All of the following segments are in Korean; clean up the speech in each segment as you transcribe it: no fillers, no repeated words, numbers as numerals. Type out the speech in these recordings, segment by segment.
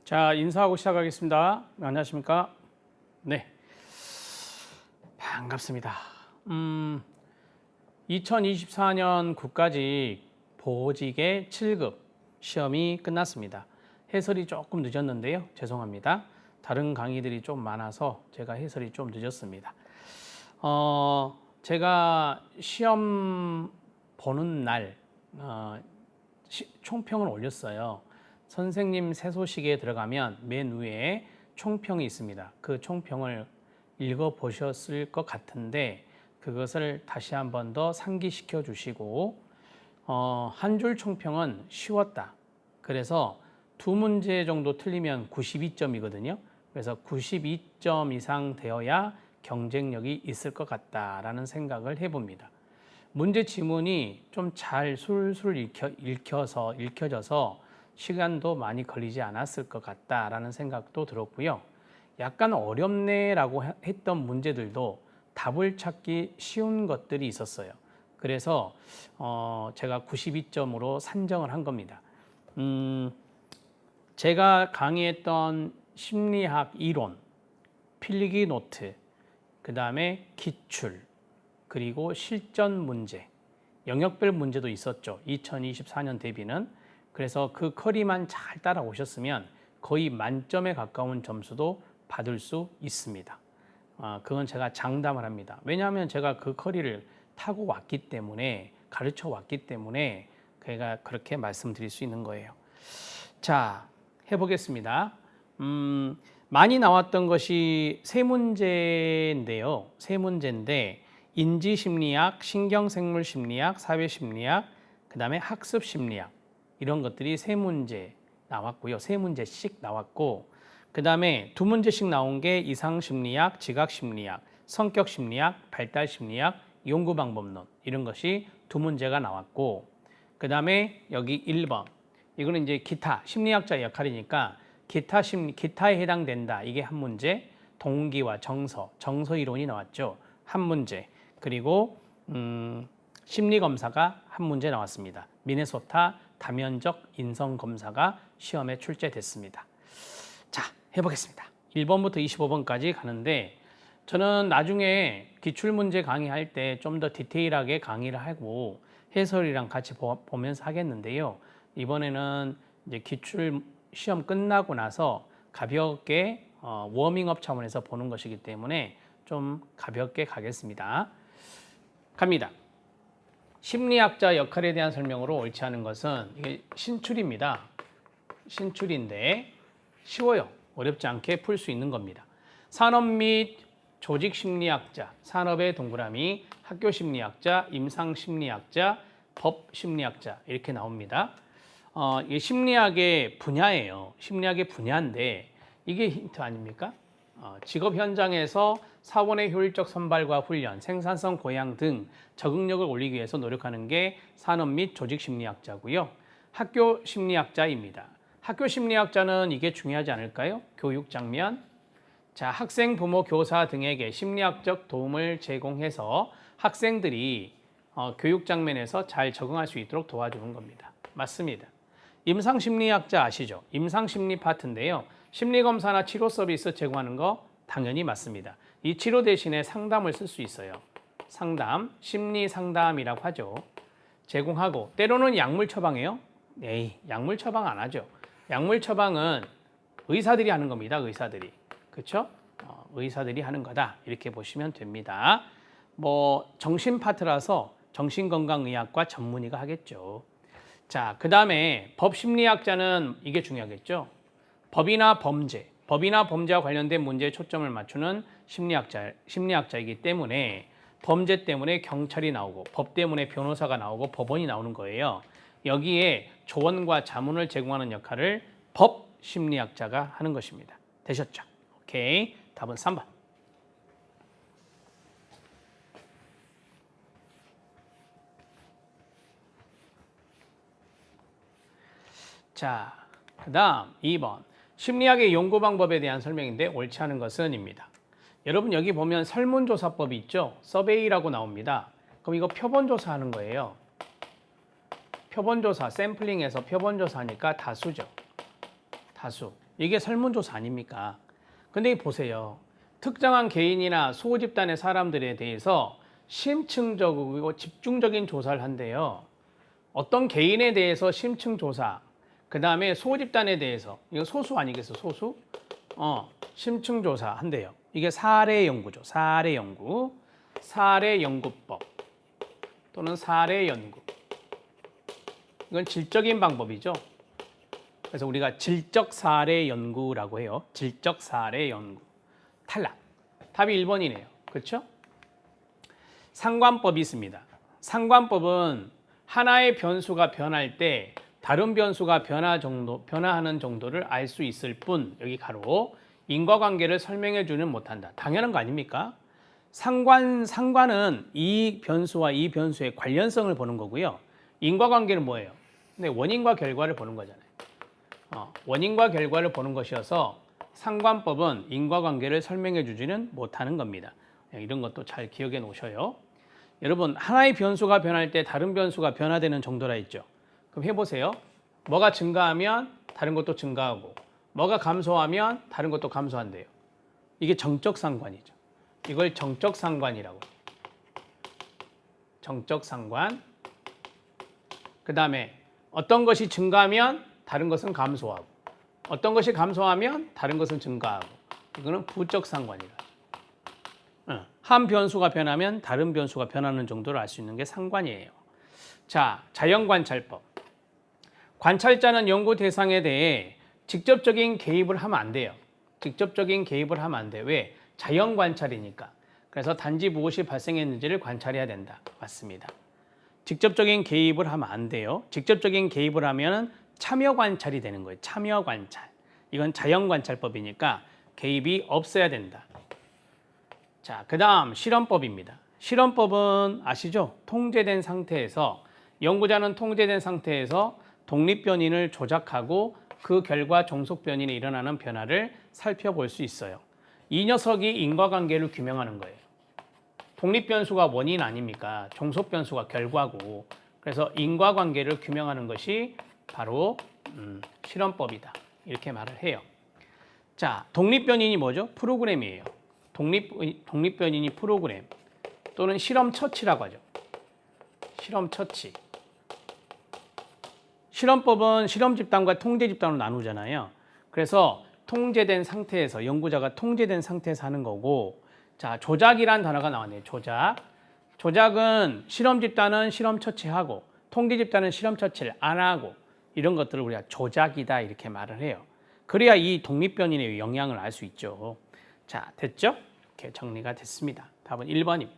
자, 인사하고 시작하겠습니다. 안녕하십니까? 네, 반갑습니다. 2024년 국가직 보직의 7급 시험이 끝났습니다. 해설이 조금 늦었는데요. 죄송합니다. 다른 강의들이 좀 많아서 제가 해설이 좀 늦었습니다. 제가 시험 보는 날 총평을 올렸어요. 선생님 새소식에 들어가면 맨 위에 총평이 있습니다. 그 총평을 읽어보셨을 것 같은데 그것을 다시 한 번 더 상기시켜 주시고 한 줄 총평은 쉬웠다. 그래서 두 문제 정도 틀리면 92점이거든요. 그래서 92점 이상 되어야 경쟁력이 있을 것 같다라는 생각을 해봅니다. 문제 지문이 좀 잘 술술 읽혀져서 시간도 많이 걸리지 않았을 것 같다라는 생각도 들었고요. 약간 어렵네라고 했던 문제들도 답을 찾기 쉬운 것들이 있었어요. 그래서 제가 92점으로 산정을 한 겁니다. 제가 강의했던 심리학 이론, 필기 노트, 그 다음에 기출, 그리고 실전 문제, 영역별 문제도 있었죠. 2024년 대비는. 그래서 그 커리만 잘 따라오셨으면 거의 만점에 가까운 점수도 받을 수 있습니다. 그건 제가 장담을 합니다. 왜냐하면 제가 그 커리를 타고 왔기 때문에, 가르쳐 왔기 때문에 제가 그렇게 말씀드릴 수 있는 거예요. 자, 해보겠습니다. 많이 나왔던 것이 세 문제인데요. 세 문제인데 인지심리학, 신경생물심리학, 사회심리학, 그 다음에 학습심리학 이런 것들이 세 문제 나왔고요. 세 문제씩 나왔고 그 다음에 두 문제씩 나온 게 이상심리학, 지각심리학, 성격심리학, 발달심리학, 연구방법론 이런 것이 두 문제가 나왔고 그 다음에 여기 1번 이거는 이제 기타 심리학자 역할이니까 기타에 해당된다. 이게 한 문제. 동기와 정서 이론이 나왔죠. 한 문제. 그리고 심리검사가 한 문제 나왔습니다. 미네소타 다면적 인성검사가 시험에 출제됐습니다. 자, 해보겠습니다. 1번부터 25번까지 가는데 저는 나중에 기출문제 강의할 때 좀 더 디테일하게 강의를 하고 해설이랑 같이 보면서 하겠는데요. 이번에는 이제 기출 시험 끝나고 나서 가볍게 워밍업 차원에서 보는 것이기 때문에 좀 가볍게 가겠습니다. 갑니다. 심리학자 역할에 대한 설명으로 옳지 않은 것은 이게 신출입니다. 신출인데 쉬워요. 어렵지 않게 풀 수 있는 겁니다. 산업 및 조직 심리학자, 산업의 동그라미, 학교 심리학자, 임상 심리학자, 법 심리학자 이렇게 나옵니다. 이게 심리학의 분야예요. 심리학의 분야인데 이게 힌트 아닙니까? 직업 현장에서 사원의 효율적 선발과 훈련, 생산성 고양 등 적응력을 올리기 위해서 노력하는 게 산업 및 조직 심리학자고요. 학교 심리학자입니다. 학교 심리학자는 이게 중요하지 않을까요? 교육 장면. 자, 학생, 부모, 교사 등에게 심리학적 도움을 제공해서 학생들이 교육 장면에서 잘 적응할 수 있도록 도와주는 겁니다. 맞습니다. 임상심리학자 아시죠? 임상심리 파트인데요. 심리검사나 치료 서비스 제공하는 거 당연히 맞습니다. 이 치료 대신에 상담을 쓸 수 있어요. 상담, 심리 상담이라고 하죠. 제공하고 때로는 약물 처방해요. 에이, 약물 처방 안 하죠. 약물 처방은 의사들이 하는 겁니다. 의사들이. 그렇죠? 의사들이 하는 거다. 이렇게 보시면 됩니다. 뭐 정신 파트라서 정신건강의학과 전문의가 하겠죠. 자, 그 다음에 법심리학자는 이게 중요하겠죠. 법이나 범죄와 관련된 문제에 초점을 맞추는 심리학자이기 때문에 범죄 때문에 경찰이 나오고 법 때문에 변호사가 나오고 법원이 나오는 거예요. 여기에 조언과 자문을 제공하는 역할을 법심리학자가 하는 것입니다. 되셨죠? 오케이. 답은 3번. 자, 그 다음 2번. 심리학의 연구 방법에 대한 설명인데 옳지 않은 것은 입니다. 여러분 여기 보면 설문조사법이 있죠. 서베이라고 나옵니다. 그럼 이거 표본조사 하는 거예요. 표본조사, 샘플링해서 표본조사하니까 다수죠. 다수. 이게 설문조사 아닙니까? 근데 보세요. 특정한 개인이나 소집단의 사람들에 대해서 심층적이고 집중적인 조사를 한대요. 어떤 개인에 대해서 심층 조사, 그 다음에 소집단에 대해서, 이거 소수 아니겠어, 소수? 심층 조사 한대요. 이게 사례 연구죠. 사례 연구. 사례 연구법 또는 사례 연구. 이건 질적인 방법이죠. 그래서 우리가 질적 사례 연구라고 해요. 질적 사례 연구. 탈락. 답이 1번이네요. 그렇죠? 상관법이 있습니다. 상관법은 하나의 변수가 변할 때 다른 변수가 변화하는 정도를 알 수 있을 뿐, 여기 가로 인과관계를 설명해 주는 못한다. 당연한 거 아닙니까? 상관은 이 변수와 이 변수의 관련성을 보는 거고요. 인과관계는 뭐예요? 근데 원인과 결과를 보는 거잖아요. 원인과 결과를 보는 것이어서 상관법은 인과관계를 설명해 주지는 못하는 겁니다. 이런 것도 잘 기억해 놓으셔요. 여러분, 하나의 변수가 변할 때 다른 변수가 변화되는 정도라 했죠. 그럼 해보세요. 뭐가 증가하면 다른 것도 증가하고, 뭐가 감소하면 다른 것도 감소한대요. 이게 정적 상관이죠. 이걸 정적 상관이라고. 정적 상관. 그 다음에 어떤 것이 증가하면 다른 것은 감소하고, 어떤 것이 감소하면 다른 것은 증가하고, 이거는 부적 상관이라. 한 변수가 변하면 다른 변수가 변하는 정도를 알 수 있는 게 상관이에요. 자, 자연관찰법. 관찰자는 연구 대상에 대해 직접적인 개입을 하면 안 돼요. 직접적인 개입을 하면 안 돼. 왜? 자연관찰이니까. 그래서 단지 무엇이 발생했는지를 관찰해야 된다. 맞습니다. 직접적인 개입을 하면 안 돼요. 직접적인 개입을 하면 참여관찰이 되는 거예요. 참여관찰. 이건 자연관찰법이니까 개입이 없어야 된다. 자, 그 다음 실험법입니다. 실험법은 아시죠? 통제된 상태에서, 연구자는 통제된 상태에서 독립변인을 조작하고 그 결과 종속변인에 일어나는 변화를 살펴볼 수 있어요. 이 녀석이 인과관계를 규명하는 거예요. 독립변수가 원인 아닙니까? 종속변수가 결과고. 그래서 인과관계를 규명하는 것이 바로 실험법이다. 이렇게 말을 해요. 자, 독립변인이 뭐죠? 프로그램이에요. 독립변인이 프로그램 또는 실험처치라고 하죠. 실험처치. 실험법은 실험집단과 통제집단으로 나누잖아요. 그래서 통제된 상태에서, 연구자가 통제된 상태에서 하는 거고, 자, 조작이란 단어가 나왔네요. 조작. 조작은 실험집단은 실험처치하고 통제집단은 실험처치를 안 하고, 이런 것들을 우리가 조작이다 이렇게 말을 해요. 그래야 이 독립변인의 영향을 알 수 있죠. 자, 됐죠? 이렇게 정리가 됐습니다. 답은 1번입니다.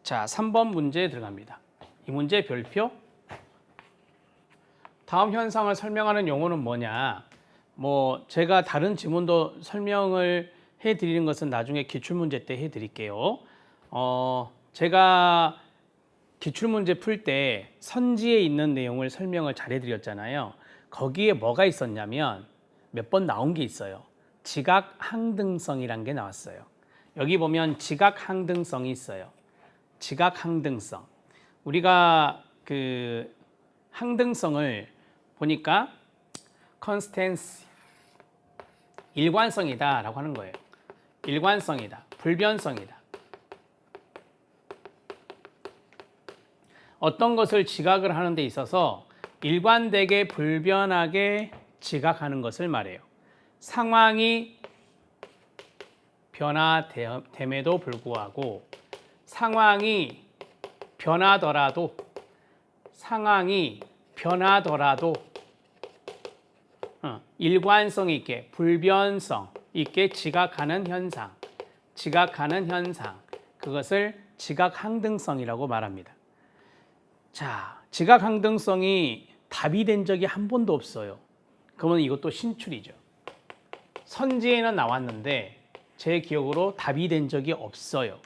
자, 3번 문제 들어갑니다. 이 문제 별표. 다음 현상을 설명하는 용어는 뭐냐? 제가 다른 지문도 설명을 해드리는 것은 나중에 기출문제 때 해드릴게요. 제가 기출문제 풀 때 선지에 있는 내용을 설명을 잘 해드렸잖아요. 거기에 뭐가 있었냐면 몇 번 나온 게 있어요. 지각항등성이란 게 나왔어요. 여기 보면 지각항등성이 있어요. 지각항등성. 우리가 그 항등성을 보니까 constancy, 일관성이다 라고 하는 거예요. 일관성이다, 불변성이다. 어떤 것을 지각을 하는 데 있어서 일관되게 불변하게 지각하는 것을 말해요. 상황이 변화됨에도 불구하고, 상황이 변하더라도 일관성 있게, 불변성 있게 지각하는 현상, 그것을 지각항등성이라고 말합니다. 자, 지각항등성이 답이 된 적이 한 번도 없어요. 그러면 이것도 신출이죠. 선지에는 나왔는데 제 기억으로 답이 된 적이 없어요.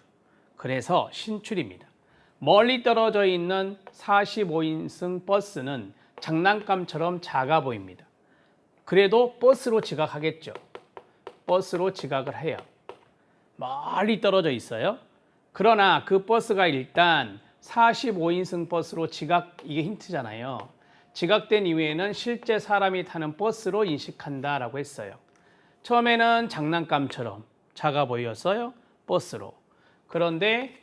그래서 신출입니다. 멀리 떨어져 있는 45인승 버스는 장난감처럼 작아 보입니다. 그래도 버스로 지각하겠죠. 버스로 지각을 해요. 멀리 떨어져 있어요. 그러나 그 버스가 일단 45인승 버스로 이게 힌트잖아요. 지각된 이후에는 실제 사람이 타는 버스로 인식한다라고 했어요. 처음에는 장난감처럼 작아 보였어요. 버스로. 그런데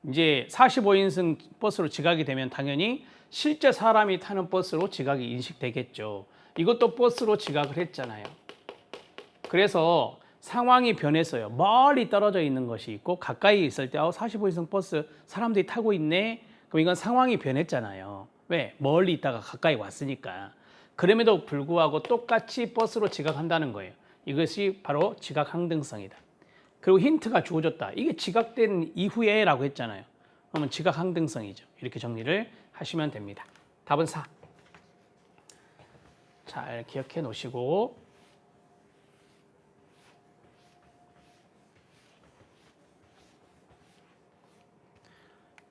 이제 45인승 버스로 지각이 되면 당연히 실제 사람이 타는 버스로 지각이 인식되겠죠. 이것도 버스로 지각을 했잖아요. 그래서 상황이 변했어요. 멀리 떨어져 있는 것이 있고 가까이 있을 때 45인승 버스 사람들이 타고 있네. 그럼 이건 상황이 변했잖아요. 왜? 멀리 있다가 가까이 왔으니까. 그럼에도 불구하고 똑같이 버스로 지각한다는 거예요. 이것이 바로 지각 항등성이다. 그리고 힌트가 주어졌다. 이게 지각된 이후에 라고 했잖아요. 그러면 지각 항등성이죠. 이렇게 정리를 하시면 됩니다. 답은 4. 잘 기억해 놓으시고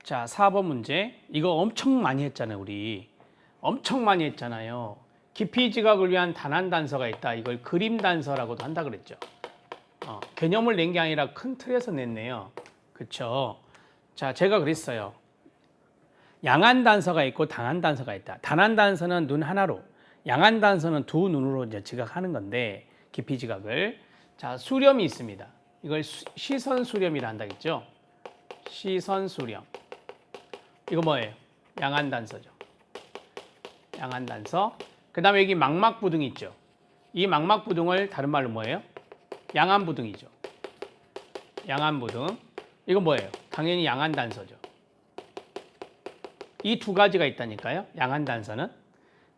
자, 4번 문제. 이거 엄청 많이 했잖아요, 우리. 엄청 많이 했잖아요. 깊이 지각을 위한 단한 단서가 있다. 이걸 그림 단서라고도 한다 그랬죠. 개념을 낸 게 아니라 큰 틀에서 냈네요. 그렇죠? 자, 제가 그랬어요. 양한 단서가 있고 단한 단서가 있다. 단한 단서는 눈 하나로, 양한 단서는 두 눈으로 이제 지각하는 건데 깊이 지각을. 자, 수렴이 있습니다. 이걸 시선 수렴이라 한다겠죠? 시선 수렴. 이거 뭐예요? 양한 단서죠. 양한 단서. 그다음에 여기 망막부등이 있죠. 이 망막부등을 다른 말로 뭐예요? 양한부등이죠. 양한부등. 이거 뭐예요? 당연히 양한 단서죠. 이 두 가지가 있다니까요. 양한 단서는.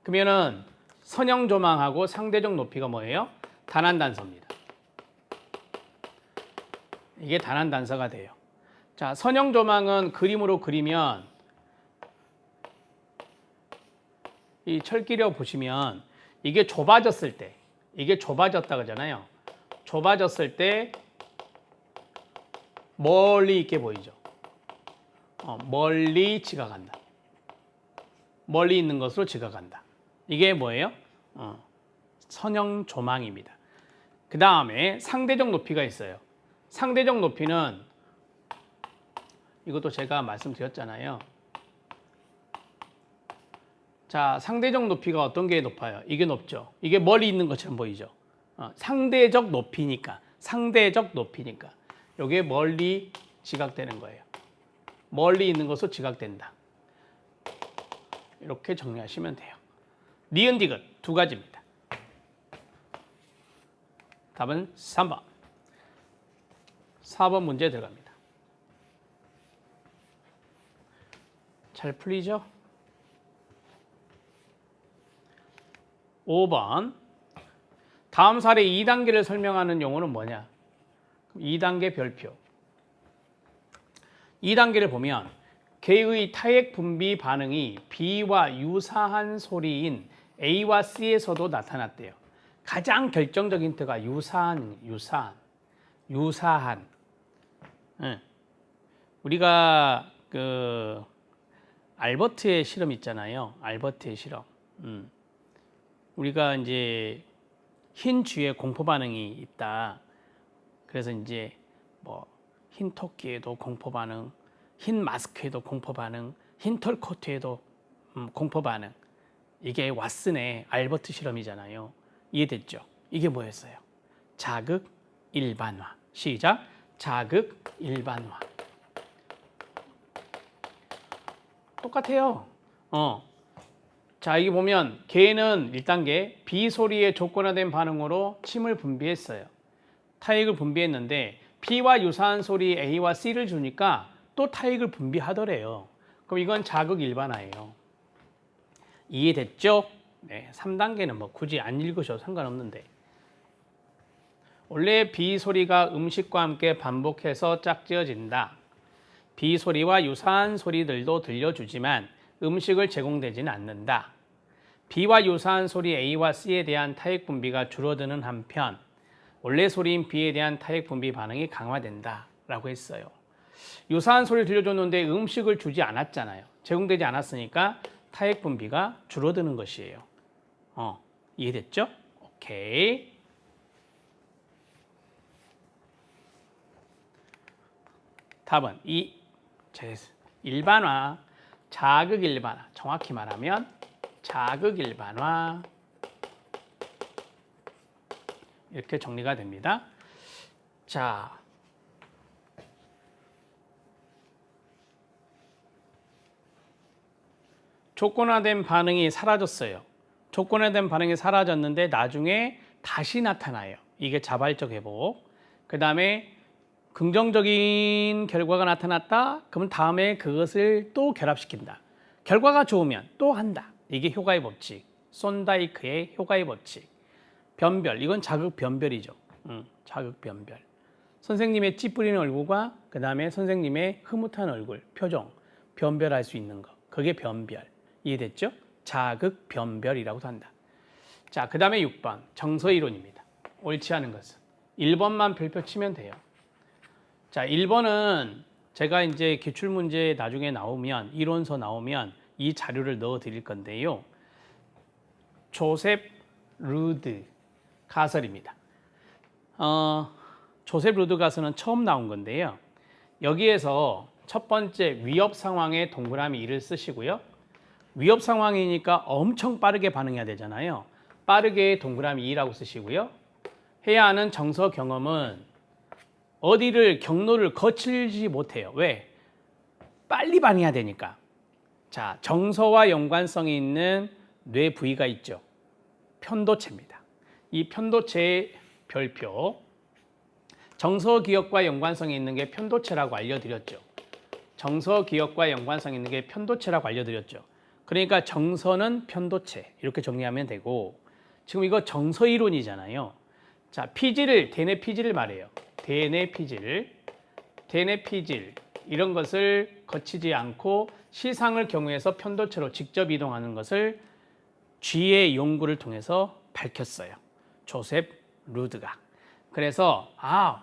그러면은 선형 조망하고 상대적 높이가 뭐예요? 단한 단서입니다. 이게 단한 단서가 돼요. 자, 선형 조망은 그림으로 그리면 이 철기력 보시면 이게 좁아졌을 때, 이게 좁아졌다 그러잖아요. 좁아졌을 때 멀리 있게 보이죠. 멀리 지각한다. 멀리 있는 것으로 지각한다. 이게 뭐예요? 선형 조망입니다. 그 다음에 상대적 높이가 있어요. 상대적 높이는 이것도 제가 말씀드렸잖아요. 자, 상대적 높이가 어떤 게 높아요? 이게 높죠. 이게 멀리 있는 것처럼 보이죠. 상대적 높이니까. 상대적 높이니까. 이게 멀리 지각되는 거예요. 멀리 있는 것으로 지각된다. 이렇게 정리하시면 돼요. 니은 디귿 두 가지입니다. 답은 3번. 4번 문제 들어갑니다. 잘 풀리죠? 5번. 다음 사례 2단계를 설명하는 용어는 뭐냐? 2단계 별표. 2단계를 보면 개의 타액 분비 반응이 B와 유사한 소리인 A와 C에서도 나타났대요. 가장 결정적인 힌트가 유사한. 우리가 그 알버트의 실험 있잖아요. 알버트의 실험. 우리가 이제 흰 쥐에 공포 반응이 있다. 그래서 이제 뭐 흰 토끼에도 공포 반응, 흰 마스크에도 공포 반응, 흰 털 코트에도 공포 반응. 이게 왓슨의 알버트 실험이잖아요. 이해됐죠? 이게 뭐였어요? 자극 일반화. 시작. 자극 일반화. 똑같아요. 자, 여기 보면 개는 1단계 B 소리에 조건화된 반응으로 침을 분비했어요. 타액을 분비했는데 B와 유사한 소리 A와 C를 주니까 또 타액을 분비하더래요. 그럼 이건 자극 일반화예요. 이해됐죠? 네, 3단계는 뭐 굳이 안 읽으셔도 상관없는데. 원래 B 소리가 음식과 함께 반복해서 짝지어진다. B 소리와 유사한 소리들도 들려주지만 음식을 제공되지는 않는다. B와 유사한 소리 A와 C에 대한 타액 분비가 줄어드는 한편 원래 소리인 B에 대한 타액 분비 반응이 강화된다 라고 했어요. 유사한 소리를 들려줬는데 음식을 주지 않았잖아요. 제공되지 않았으니까 타액 분비가 줄어드는 것이에요. 이해됐죠? 오케이. 답은 일반화, 자극 일반화. 정확히 말하면 자극 일반화. 이렇게 정리가 됩니다. 자, 조건화된 반응이 사라졌어요. 조건화된 반응이 사라졌는데 나중에 다시 나타나요. 이게 자발적 회복. 그 다음에 긍정적인 결과가 나타났다. 그러면 다음에 그것을 또 결합시킨다. 결과가 좋으면 또 한다. 이게 효과의 법칙. 손다이크의 효과의 법칙. 변별. 이건 자극 변별이죠. 자극 변별. 선생님의 찌푸리는 얼굴과 그 다음에 선생님의 흐뭇한 얼굴, 표정, 변별할 수 있는 거. 그게 변별. 이해됐죠? 자극 변별이라고도 한다. 자, 그 다음에 6번. 정서 이론입니다. 옳지 않은 것은. 1번만 별표 치면 돼요. 자, 1번은 제가 이제 기출문제 나중에 나오면, 이론서 나오면 이 자료를 넣어 드릴 건데요. 조셉 루드 가설입니다. 조셉 루드 가설은 처음 나온 건데요. 여기에서 첫 번째 위협 상황에 동그라미 1을 쓰시고요. 위협 상황이니까 엄청 빠르게 반응해야 되잖아요. 빠르게 동그라미 2라고 쓰시고요. 해야 하는 정서 경험은 어디를 경로를 거칠지 못해요. 왜? 빨리 반응해야 되니까. 자, 정서와 연관성이 있는 뇌 부위가 있죠. 편도체입니다. 이 편도체의 별표. 정서 기억과 연관성이 있는 게 편도체라고 알려드렸죠. 정서 기억과 연관성이 있는 게 편도체라고 알려드렸죠. 그러니까 정서는 편도체 이렇게 정리하면 되고, 지금 이거 정서 이론이잖아요. 자, 피질, 대뇌 피질을 말해요. 대뇌 피질 이런 것을 거치지 않고 시상을 경우에서 편도체로 직접 이동하는 것을 쥐의 연구를 통해서 밝혔어요. 조셉 루드가. 그래서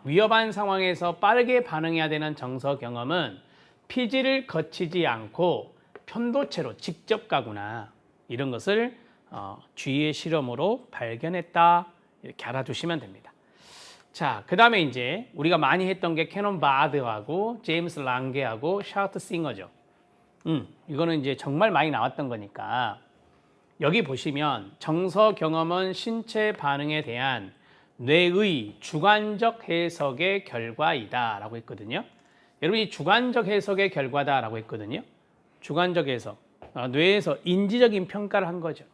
위험한 상황에서 빠르게 반응해야 되는 정서 경험은 피질을 거치지 않고 편도체로 직접 가구나. 이런 것을 쥐의 실험으로 발견했다. 이렇게 알아두시면 됩니다. 자, 그 다음에 이제 우리가 많이 했던 게 캐논 바드하고 제임스 랑게하고 샤우트 싱어죠. 이거는 이제 정말 많이 나왔던 거니까 여기 보시면 정서 경험은 신체 반응에 대한 뇌의 주관적 해석의 결과이다 라고 했거든요. 여러분, 이 주관적 해석의 결과다 라고 했거든요. 주관적 해석. 뇌에서 인지적인 평가를 한 거죠.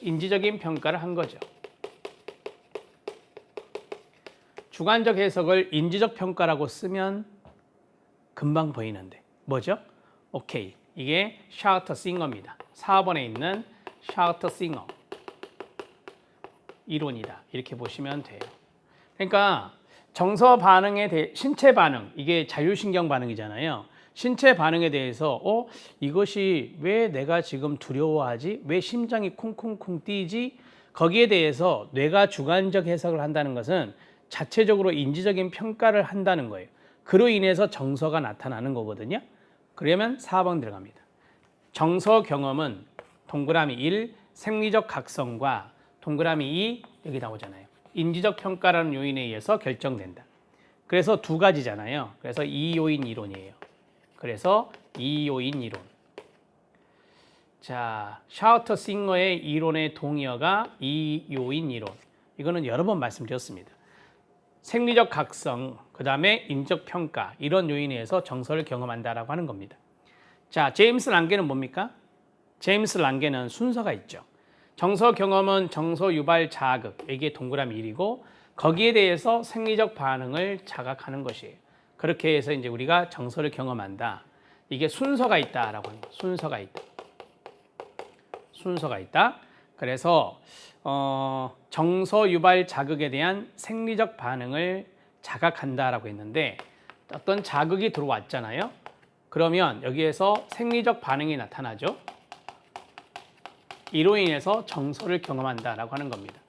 인지적인 평가를 한 거죠. 주관적 해석을 인지적 평가라고 쓰면 금방 보이는데 뭐죠? 오케이. 이게 샤우터 싱어입니다. 4번에 있는 샤우터 싱어 이론이다. 이렇게 보시면 돼요. 그러니까 정서 반응에 대해 신체 반응, 이게 자율신경 반응이잖아요. 신체 반응에 대해서 이것이 왜 내가 지금 두려워하지? 왜 심장이 쿵쿵쿵 뛰지? 거기에 대해서 뇌가 주관적 해석을 한다는 것은 자체적으로 인지적인 평가를 한다는 거예요. 그로 인해서 정서가 나타나는 거거든요. 그러면 4번 들어갑니다. 정서 경험은 동그라미 1, 생리적 각성과 동그라미 2, 여기 나오잖아요. 인지적 평가라는 요인에 의해서 결정된다. 그래서 두 가지잖아요. 그래서 2요인 이론이에요. 그래서 2요인 이론. 자, 샤우터 싱어의 이론의 동의어가 2요인 이론. 이거는 여러 번 말씀드렸습니다. 생리적 각성, 그 다음에 인적 평가, 이런 요인에 의해서 정서를 경험한다라고 하는 겁니다. 자, 제임스 랑게는 뭡니까? 제임스 랑게는 순서가 있죠. 정서 경험은 정서 유발 자극, 이게 동그라미 1이고 거기에 대해서 생리적 반응을 자각하는 것이에요. 그렇게 해서 이제 우리가 정서를 경험한다. 이게 순서가 있다라고 하는 거예요. 순서가 있다. 순서가 있다. 그래서 정서 유발 자극에 대한 생리적 반응을 자각한다라고 했는데 어떤 자극이 들어왔잖아요. 그러면 여기에서 생리적 반응이 나타나죠. 이로 인해서 정서를 경험한다라고 하는 겁니다.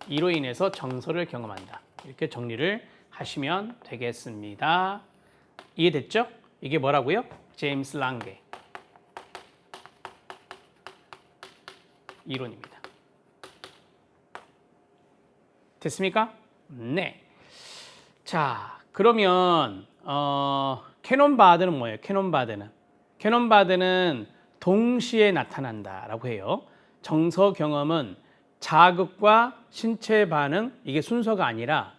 이로 인해서 정서를 경험한다. 이렇게 정리를 하시면 되겠습니다. 이해됐죠? 이게 뭐라고요? 제임스 랑게 이론입니다. 됐습니까? 네. 자, 그러면 캐논바드는 뭐예요? 캐논바드는 동시에 나타난다라고 해요. 정서 경험은 자극과 신체 반응, 이게 순서가 아니라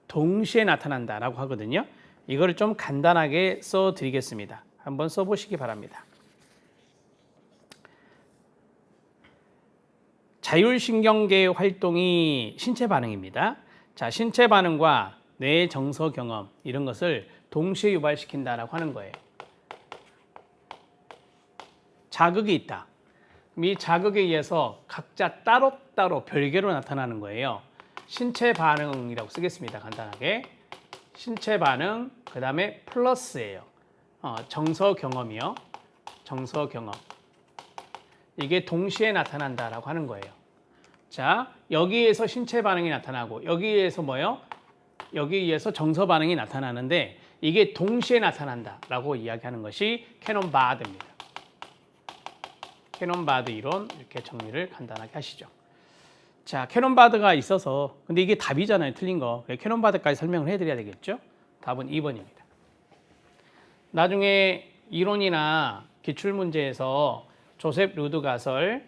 동시에 나타난다라고 하거든요. 이거를 좀 간단하게 써 드리겠습니다. 한번 써 보시기 바랍니다. 자율신경계 활동이 신체 반응입니다. 자, 신체 반응과 뇌의 정서 경험 이런 것을 동시에 유발시킨다라고 하는 거예요. 자극이 있다. 이 자극에 의해서 각자 따로따로 별개로 나타나는 거예요. 신체 반응이라고 쓰겠습니다. 간단하게. 신체 반응, 그 다음에 플러스예요. 정서 경험이요. 정서 경험. 이게 동시에 나타난다라고 하는 거예요. 자, 여기에서 신체 반응이 나타나고 여기에서 뭐요? 여기에서 정서 반응이 나타나는데 이게 동시에 나타난다라고 이야기하는 것이 캐논바드입니다. 캐논바드 이론 이렇게 정리를 간단하게 하시죠. 자, 캐논바드가 있어서 근데 이게 답이잖아요. 틀린 거. 캐논바드까지 설명을 해드려야 되겠죠. 답은 2번입니다. 나중에 이론이나 기출문제에서 조셉 루드가설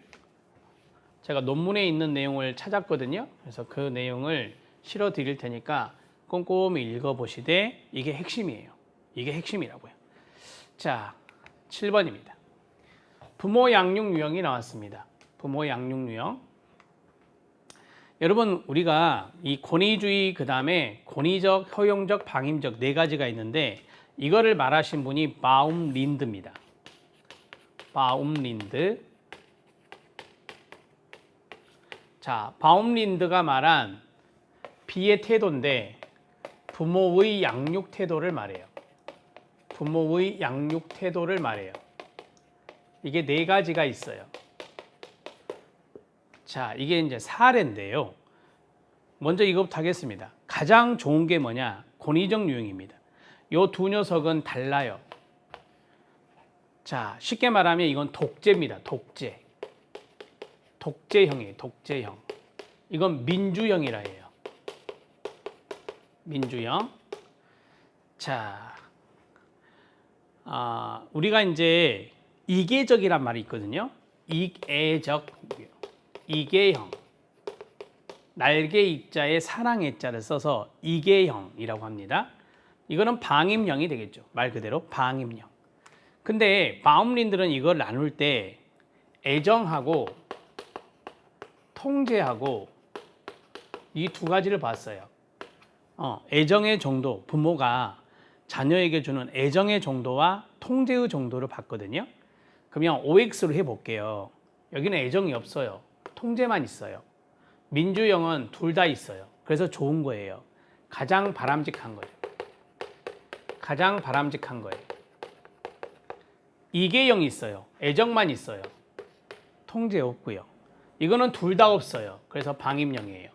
제가 논문에 있는 내용을 찾았거든요. 그래서 그 내용을 실어 드릴 테니까 꼼꼼히 읽어보시되 이게 핵심이에요. 이게 핵심이라고요. 자, 7번입니다. 부모 양육 유형이 나왔습니다. 부모 양육 유형. 여러분 우리가 이 권위주의 그 다음에 권위적, 허용적, 방임적 네 가지가 있는데 이거를 말하신 분이 바움린드입니다. 바움린드. 자, 바움린드가 말한 비의 태도인데 부모의 양육 태도를 말해요. 부모의 양육 태도를 말해요. 이게 네 가지가 있어요. 자, 이게 이제 사례인데요. 먼저 이것부터 하겠습니다. 가장 좋은 게 뭐냐? 권위적 유형입니다. 요 두 녀석은 달라요. 자, 쉽게 말하면 이건 독재입니다. 독재. 독재형이에요. 독재형. 이건 민주형이라 해요. 민주형. 자, 우리가 이제 이계적이란 말이 있거든요. 이계적, 이계형. 날개 이자에 사랑의 자를 써서 이계형이라고 합니다. 이거는 방임형이 되겠죠. 말 그대로 방임형. 근데 바움린들은 이걸 나눌 때 애정하고 통제하고 이 두 가지를 봤어요. 애정의 정도, 부모가 자녀에게 주는 애정의 정도와 통제의 정도를 봤거든요. 그러면 OX로 해볼게요. 여기는 애정이 없어요. 통제만 있어요. 민주형은 둘 다 있어요. 그래서 좋은 거예요. 가장 바람직한 거예요. 가장 바람직한 거예요. 이계형이 있어요. 애정만 있어요. 통제 없고요. 이거는 둘 다 없어요. 그래서 방임형이에요.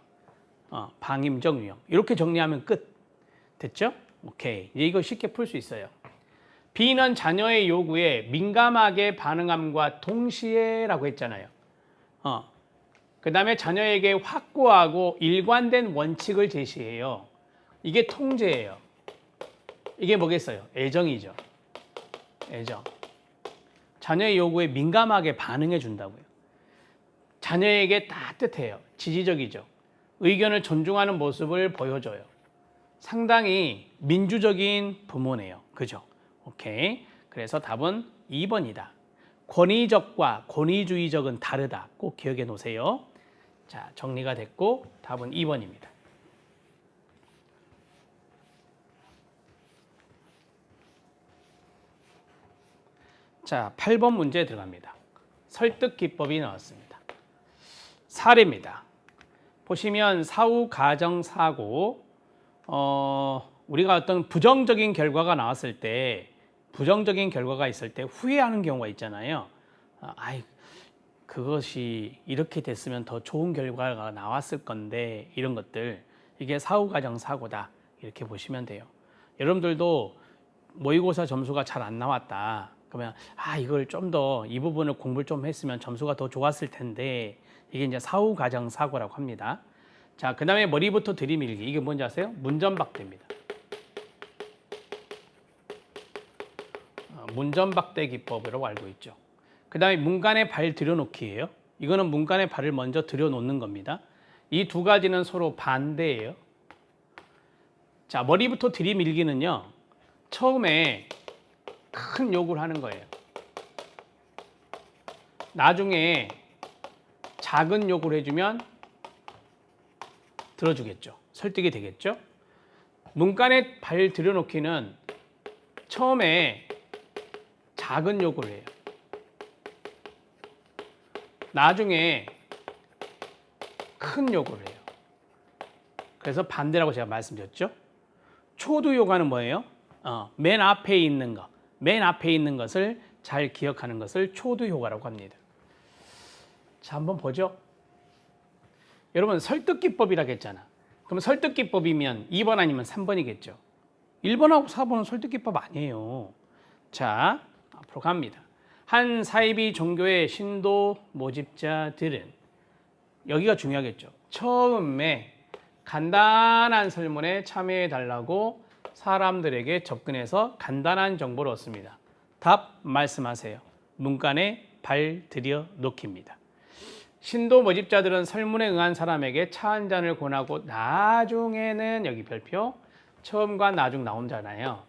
방임적 유형. 이렇게 정리하면 끝. 됐죠? 오케이. 이제 이거 쉽게 풀 수 있어요. B는 자녀의 요구에 민감하게 반응함과 동시에라고 했잖아요. 그 다음에 자녀에게 확고하고 일관된 원칙을 제시해요. 이게 통제예요. 이게 뭐겠어요? 애정이죠. 애정. 자녀의 요구에 민감하게 반응해 준다고요. 자녀에게 따뜻해요. 지지적이죠. 의견을 존중하는 모습을 보여줘요. 상당히 민주적인 부모네요. 그죠? 오케이. 그래서 답은 2번이다. 권위적과 권위주의적은 다르다. 꼭 기억해 놓으세요. 자, 정리가 됐고 답은 2번입니다. 자, 8번 문제 들어갑니다. 설득 기법이 나왔습니다. 사례입니다. 보시면 사후 가정 사고 우리가 어떤 부정적인 결과가 나왔을 때 부정적인 결과가 있을 때 후회하는 경우가 있잖아요. 그것이 이렇게 됐으면 더 좋은 결과가 나왔을 건데 이런 것들 이게 사후 가정 사고다 이렇게 보시면 돼요. 여러분들도 모의고사 점수가 잘 안 나왔다. 그러면 이걸 좀 더 이 부분을 공부를 좀 했으면 점수가 더 좋았을 텐데 이게 이제 사후 가정 사고라고 합니다. 자, 그다음에 머리부터 들이밀기. 이게 뭔지 아세요? 문전박대입니다. 문전박대 기법이라고 알고 있죠. 그 다음에 문간에 발 들여놓기예요. 이거는 문간에 발을 먼저 들여놓는 겁니다. 이 두 가지는 서로 반대예요. 자, 머리부터 들이밀기는요. 처음에 큰 욕을 하는 거예요. 나중에 작은 욕을 해주면 들어주겠죠. 설득이 되겠죠. 문간에 발 들여놓기는 처음에 작은 욕을 해요. 나중에 큰 욕을 해요. 그래서 반대라고 제가 말씀드렸죠. 초두요가는 뭐예요? 맨 앞에 있는 것, 맨 앞에 있는 것을 잘 기억하는 것을 초두효과라고 합니다. 자, 한번 보죠. 여러분, 설득기법이라고 했잖아. 그럼 설득기법이면 2번 아니면 3번이겠죠. 1번하고 4번은 설득기법 아니에요. 자, 앞으로 갑니다. 한 사이비 종교의 신도 모집자들은, 여기가 중요하겠죠. 처음에 간단한 설문에 참여해 달라고 사람들에게 접근해서 간단한 정보를 얻습니다. 답 말씀하세요. 문간에 발 들여 놓기입니다. 신도 모집자들은 설문에 응한 사람에게 차 한 잔을 권하고 나중에는, 여기 별표, 처음과 나중 나오잖아요.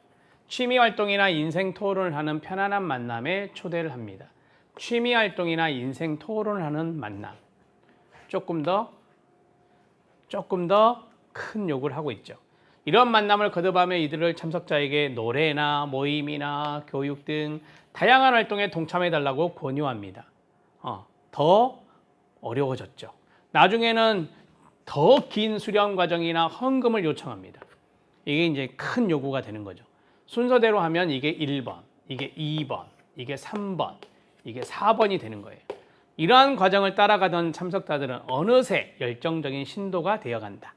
취미활동이나 인생 토론을 하는 편안한 만남에 초대를 합니다. 취미활동이나 인생 토론을 하는 만남. 조금 더 큰 요구를 하고 있죠. 이런 만남을 거듭하며 이들을 참석자에게 노래나 모임이나 교육 등 다양한 활동에 동참해달라고 권유합니다. 더 어려워졌죠. 나중에는 더 긴 수련 과정이나 헌금을 요청합니다. 이게 이제 큰 요구가 되는 거죠. 순서대로 하면 이게 1번, 이게 2번, 이게 3번, 이게 4번이 되는 거예요. 이러한 과정을 따라가던 참석자들은 어느새 열정적인 신도가 되어간다.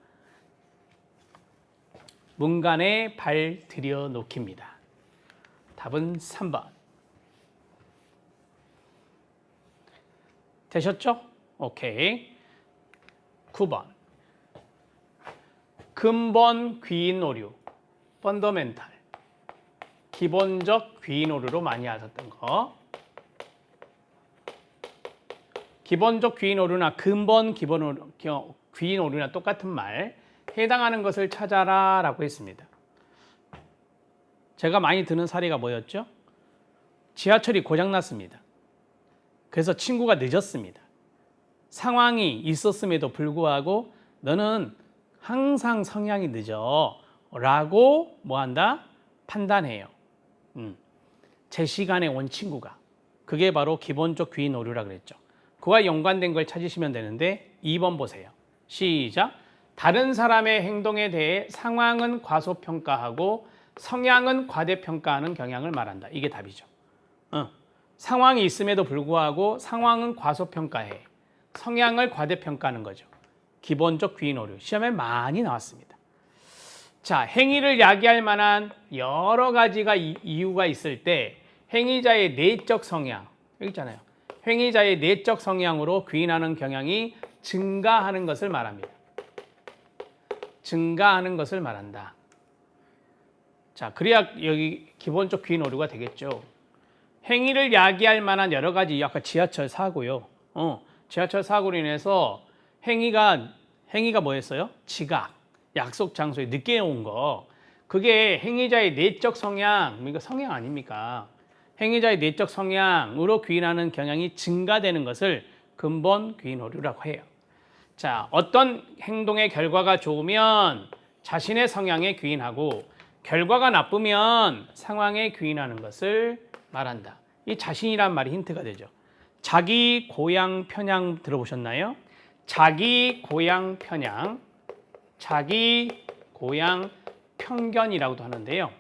문간에 발 들여놓기입니다. 답은 3번. 되셨죠? 오케이. 9번. 근본 귀인 오류, 펀더멘탈. 기본적 귀인 오류로 많이 하셨던 거. 기본적 귀인 오류나 근본 귀인 오류나 똑같은 말. 해당하는 것을 찾아라 라고 했습니다. 제가 많이 드는 사례가 뭐였죠? 지하철이 고장났습니다. 그래서 친구가 늦었습니다. 상황이 있었음에도 불구하고 너는 항상 성향이 늦어 라고 뭐한다? 판단해요. 제 시간에 온 친구가. 그게 바로 기본적 귀인 오류라 그랬죠. 그와 연관된 걸 찾으시면 되는데 2번 보세요. 시작. 다른 사람의 행동에 대해 상황은 과소평가하고 성향은 과대평가하는 경향을 말한다. 이게 답이죠. 상황이 있음에도 불구하고 상황은 과소평가해. 성향을 과대평가하는 거죠. 기본적 귀인 오류. 시험에 많이 나왔습니다. 자, 행위를 야기할 만한 여러 가지가 이유가 있을 때 행위자의 내적 성향, 여기 있잖아요. 행위자의 내적 성향으로 귀인하는 경향이 증가하는 것을 말합니다. 증가하는 것을 말한다. 자, 그래야 여기 기본적 귀인 오류가 되겠죠. 행위를 야기할 만한 여러 가지, 아까 지하철 사고요. 지하철 사고로 인해서 행위가 뭐였어요? 지각, 약속 장소에 늦게 온 거. 그게 행위자의 내적 성향, 이거 성향 아닙니까? 행위자의 내적 성향으로 귀인하는 경향이 증가되는 것을 근본 귀인 오류라고 해요. 자, 어떤 행동의 결과가 좋으면 자신의 성향에 귀인하고 결과가 나쁘면 상황에 귀인하는 것을 말한다. 이 자신이란 말이 힌트가 되죠. 자기 고향 편향 들어보셨나요? 자기 고향 편향, 자기 고향 편견이라고도 하는데요.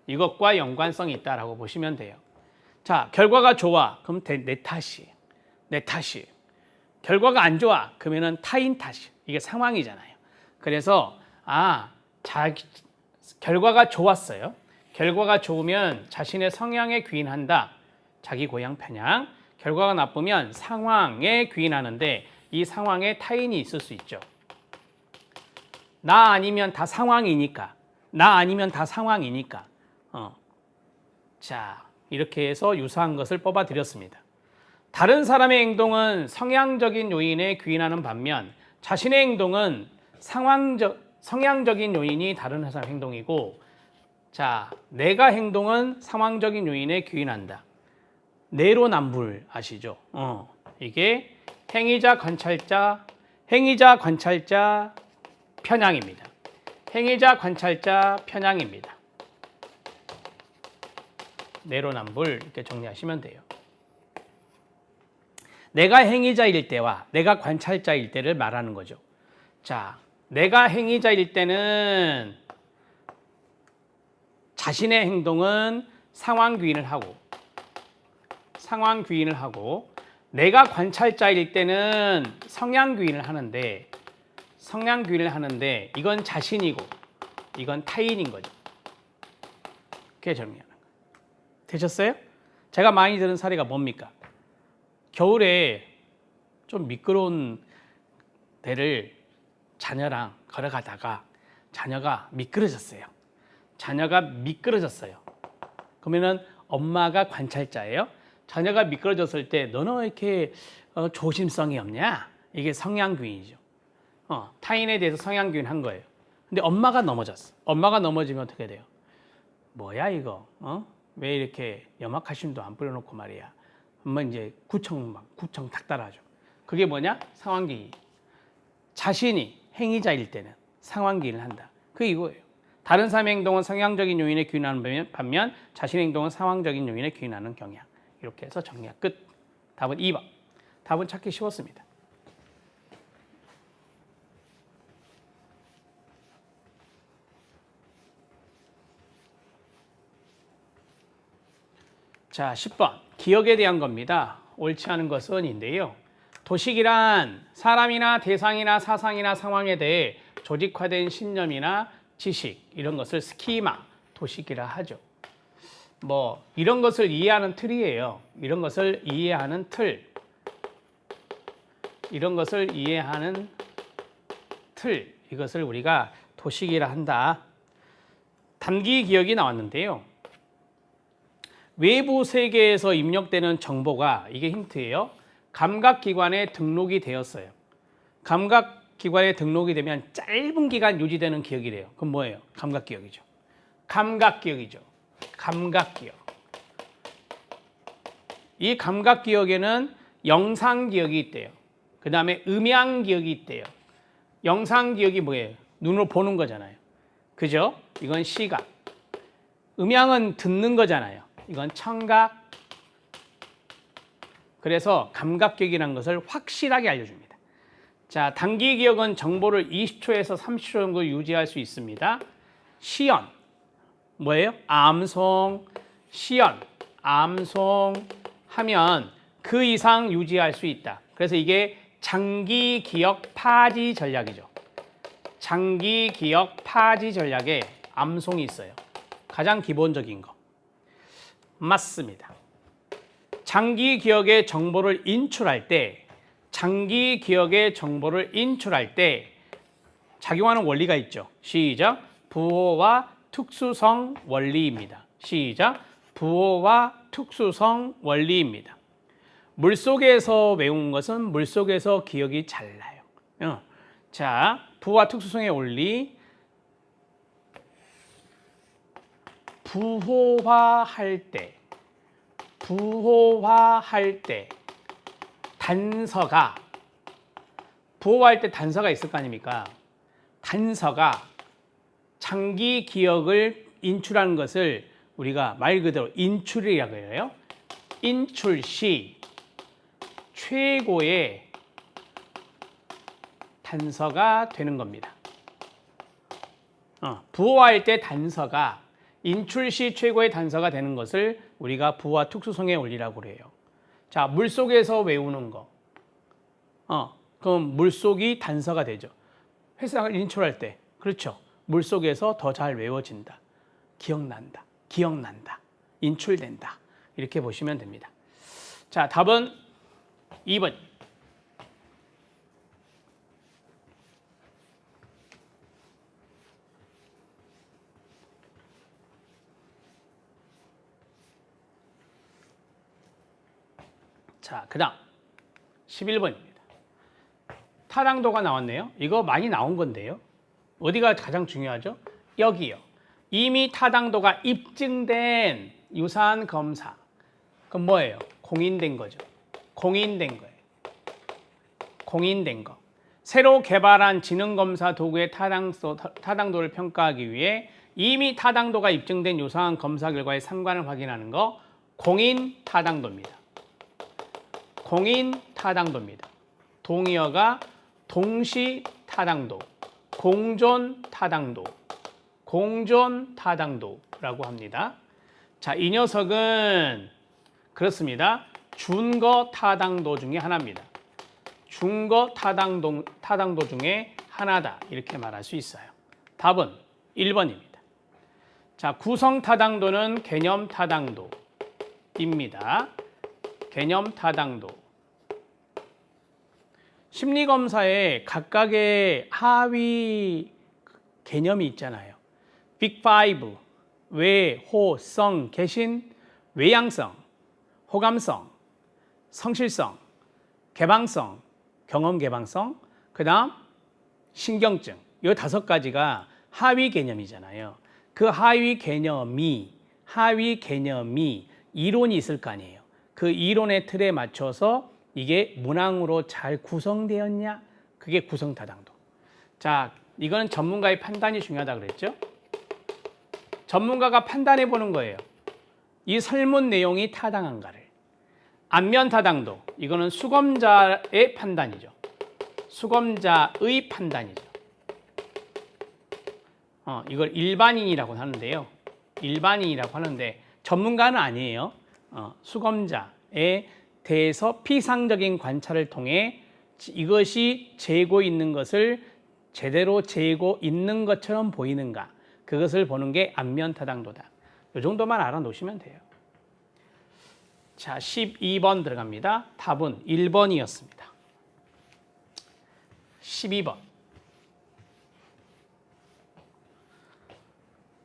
이것과 연관성이 있다라고 보시면 돼요. 자, 결과가 좋아. 그럼 내 탓이. 결과가 안 좋아. 그러면은 타인 탓이. 이게 상황이잖아요. 그래서 결과가 좋았어요. 결과가 좋으면 자신의 성향에 귀인한다. 자기 고향 편향. 결과가 나쁘면 상황에 귀인하는데 이 상황에 타인이 있을 수 있죠. 나 아니면 다 상황이니까. 자, 이렇게 해서 유사한 것을 뽑아 드렸습니다. 다른 사람의 행동은 성향적인 요인에 귀인하는 반면 자신의 행동은 성향적인 요인이 다른 사람의 행동이고, 자, 내가 행동은 상황적인 요인에 귀인한다. 내로남불 아시죠? 이게 행위자 관찰자 편향입니다. 행위자 관찰자 편향입니다. 내로남불 이렇게 정리하시면 돼요. 내가 행위자일 때와 내가 관찰자일 때를 말하는 거죠. 자, 내가 행위자일 때는 자신의 행동은 상황 귀인을 하고 내가 관찰자일 때는 성향 귀인을 하는데 이건 자신이고 이건 타인인 거죠. 그게 정리하는 거예요. 되셨어요? 제가 많이 들은 사례가 뭡니까? 겨울에 좀 미끄러운 데를 자녀랑 걸어가다가 자녀가 미끄러졌어요. 그러면은 엄마가 관찰자예요. 자녀가 미끄러졌을 때 너는 왜 이렇게 조심성이 없냐? 이게 성향귀인이죠. 타인에 대해서 성향귀인 한 거예요. 근데 엄마가 넘어졌어. 엄마가 넘어지면 어떻게 돼요? 뭐야 이거? 왜 이렇게 염화칼슘도 안 뿌려놓고 말이야? 엄마 이제 구청 닥달하죠. 그게 뭐냐? 상황귀인. 자신이 행위자일 때는 상황귀인을 한다. 그게 이거예요. 다른 사람의 행동은 성향적인 요인에 귀인하는 반면 자신의 행동은 상황적인 요인에 귀인하는 경향. 이렇게 해서 정리가 끝. 답은 2번. 답은 찾기 쉬웠습니다. 자, 10번. 기억에 대한 겁니다. 옳지 않은 것은인데요. 도식이란 사람이나 대상이나 사상이나 상황에 대해 조직화된 신념이나 지식, 이런 것을 스키마, 도식이라 하죠. 뭐 이런 것을 이해하는 틀이에요. 이런 것을 이해하는 틀. 이것을 우리가 도식이라 한다. 단기 기억이 나왔는데요. 외부 세계에서 입력되는 정보가, 이게 힌트예요. 감각기관에 등록이 되었어요. 감각기관에 등록이 되면 짧은 기간 유지되는 기억이래요. 그럼 뭐예요? 감각기억이죠. 감각기억. 이 감각기억에는 영상기억이 있대요. 그 다음에 음향기억이 있대요. 영상기억이 뭐예요? 눈으로 보는 거잖아요. 그죠? 이건 시각. 음향은 듣는 거잖아요. 이건 청각. 그래서 감각기억이라는 것을 확실하게 알려줍니다. 자, 단기 기억은 정보를 20초에서 30초 정도 유지할 수 있습니다. 시연. 뭐예요? 암송. 하면 그 이상 유지할 수 있다. 그래서 이게 장기 기억 파지 전략이죠. 장기 기억 파지 전략에 암송이 있어요. 가장 기본적인 거. 맞습니다. 장기 기억의 정보를 인출할 때 작용하는 원리가 있죠. 시작. 부호와 특수성 원리입니다. 시작. 부호와 특수성 원리입니다. 물속에서 외운 것은 물속에서 기억이 잘 나요. 자, 부호와 특수성의 원리. 부호화할 때 단서가, 부호화할 때 단서가 있을 거 아닙니까? 단서가 장기 기억을 인출하는 것을 우리가 말 그대로 인출이라고 해요. 인출 시 최고의 단서가 되는 겁니다. 부호화할 때 단서가 인출 시 최고의 단서가 되는 것을 우리가 부호와 특수성의 원리라고 해요. 자, 물속에서 외우는 거. 그럼 물속이 단서가 되죠. 회상을 인출할 때. 그렇죠. 물속에서 더 잘 외워진다. 기억난다. 인출된다. 이렇게 보시면 됩니다. 자, 답은 2번. 자, 그 다음 11번입니다. 타당도가 나왔네요. 이거 많이 나온 건데요. 어디가 가장 중요하죠? 여기요. 이미 타당도가 입증된 유사한 검사. 그럼 뭐예요? 공인된 거죠. 공인된 거예요. 공인된 거. 새로 개발한 지능검사 도구의 타당도를 평가하기 위해 이미 타당도가 입증된 유사한 검사 결과의 상관을 확인하는 거 공인 타당도입니다. 공인 타당도입니다. 동의어가 동시 타당도, 공존 타당도, 공존 타당도라고 합니다. 자, 이 녀석은 그렇습니다. 준거 타당도 중에 하나입니다. 준거 타당도 중에 하나다. 이렇게 말할 수 있어요. 답은 1번입니다. 자, 구성 타당도는 개념 타당도입니다. 개념 타당도. 심리검사에 각각의 하위 개념이 있잖아요. 빅5, 외, 호, 성, 개신, 외양성, 호감성, 성실성, 개방성, 경험 개방성, 그 다음 신경증. 이 5가지가 하위 개념이잖아요. 그 하위 개념이 이론이 있을 거 아니에요. 그 이론의 틀에 맞춰서 이게 문항으로 잘 구성되었냐? 그게 구성 타당도. 자, 이거는 전문가의 판단이 중요하다고 그랬죠? 전문가가 판단해 보는 거예요. 이 설문 내용이 타당한가를. 안면 타당도. 이거는 수검자의 판단이죠. 수검자의 판단이죠. 이걸 일반인이라고 하는데요. 일반인이라고 하는데 전문가는 아니에요. 수검자에 대해서 피상적인 관찰을 통해 이것이 재고 있는 것을 제대로 재고 있는 것처럼 보이는가, 그것을 보는 게 안면 타당도다. 이 정도만 알아놓으시면 돼요. 자, 12번 들어갑니다. 답은 1번이었습니다. 12번.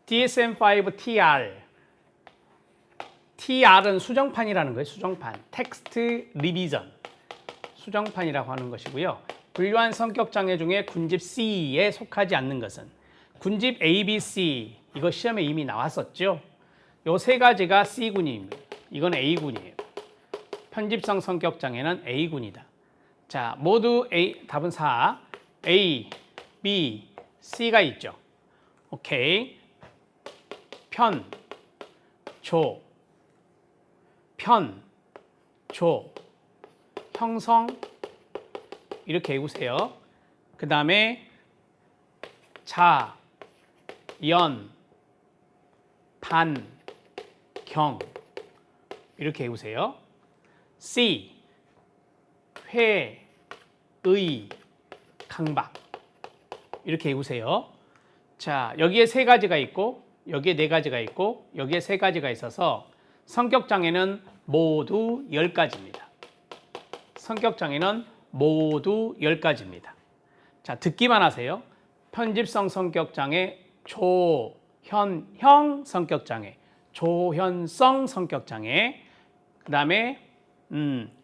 DSM-5 TR은 수정판이라는 거예요. 수정판. 텍스트 리비전. 수정판이라고 하는 것이고요. 분류한 성격장애 중에 군집 C에 속하지 않는 것은 군집 A, B, C. 이거 시험에 이미 나왔었죠. 요 3가지가 C군입니다. 이건 A군이에요. 편집성 성격장애는 A군이다. 자, 모두 A, 답은 4. A, B, C가 있죠. 오케이. 편, 조, 형성, 이렇게 외우세요. 그 다음에 자, 연, 반, 경, 이렇게 외우세요. C, 회, 의, 강박, 이렇게 외우세요. 자, 여기에 3가지가 있고 여기에 4가지가 있고 여기에 3가지가 있어서 성격장애는 모두 10가지입니다. 성격장애는 모두 10가지입니다. 자, 듣기만 하세요. 편집성 성격장애, 조현형 성격장애, 조현성 성격장애, 그 다음에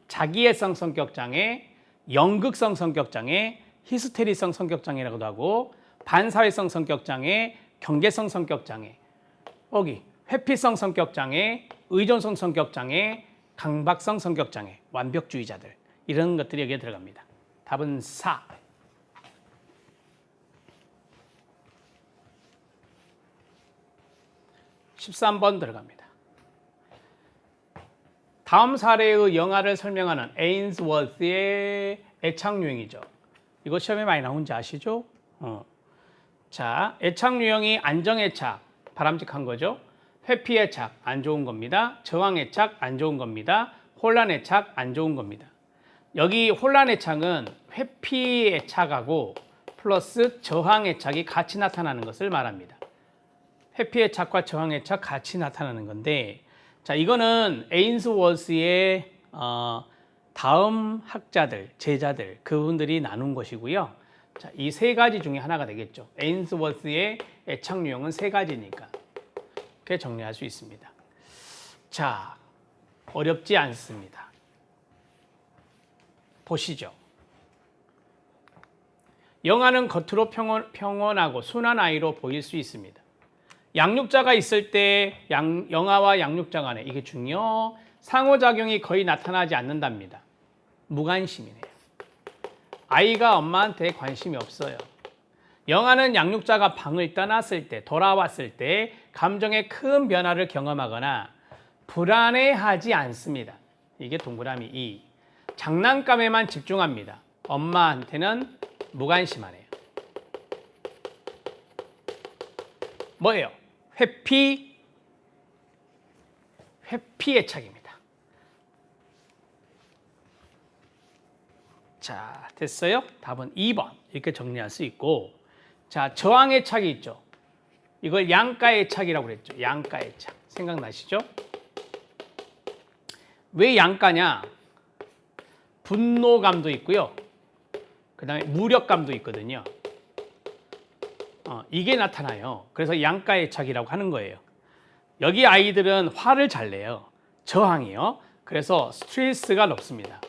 자기애성 성격장애, 연극성 성격장애, 히스테리성 성격장애라고도 하고 반사회성 성격장애, 경계성 성격장애, 여기 회피성 성격장애, 의존성 성격장애, 강박성 성격장애, 완벽주의자들, 이런 것들이 여기에 들어갑니다. 답은 4. (13번) 들어갑니다. 다음 사례의 영화를 설명하는 에인스워스의 애착 유형이죠. 이거 시험에 많이 나온지 아시죠? 자, 애착 유형이 안정애착, 바람직한 거죠. 회피애착, 안 좋은 겁니다. 저항애착, 안 좋은 겁니다. 혼란애착, 안 좋은 겁니다. 여기 혼란애착은 회피애착하고 플러스 저항애착이 같이 나타나는 것을 말합니다. 회피애착과 저항애착 같이 나타나는 건데, 자, 이거는 에인스워스의 다음 학자들, 제자들, 그분들이 나눈 것이고요. 자, 이 3가지 중에 하나가 되겠죠. 에인스워스의 애착 유형은 3가지니까 그렇게 정리할 수 있습니다. 자, 어렵지 않습니다. 보시죠. 영아는 겉으로 평온하고 순한 아이로 보일 수 있습니다. 양육자가 있을 때 영아와 양육자 간에 이게 중요 상호작용이 거의 나타나지 않는답니다. 무관심이네요. 아이가 엄마한테 관심이 없어요. 영아는 양육자가 방을 떠났을 때, 돌아왔을 때 감정의 큰 변화를 경험하거나 불안해하지 않습니다. 이게 동그라미 2. 장난감에만 집중합니다. 엄마한테는 무관심하네요. 뭐예요? 회피애착입니다. 자, 됐어요? 답은 2번 이렇게 정리할 수 있고, 자, 저항애착이 있죠. 이걸 양가애착이라고 그랬죠. 양가애착 생각나시죠? 왜 양가냐? 분노감도 있고요. 그 다음에 무력감도 있거든요. 이게 나타나요. 그래서 양가애착이라고 하는 거예요. 여기 아이들은 화를 잘 내요. 저항이요. 그래서 스트레스가 높습니다.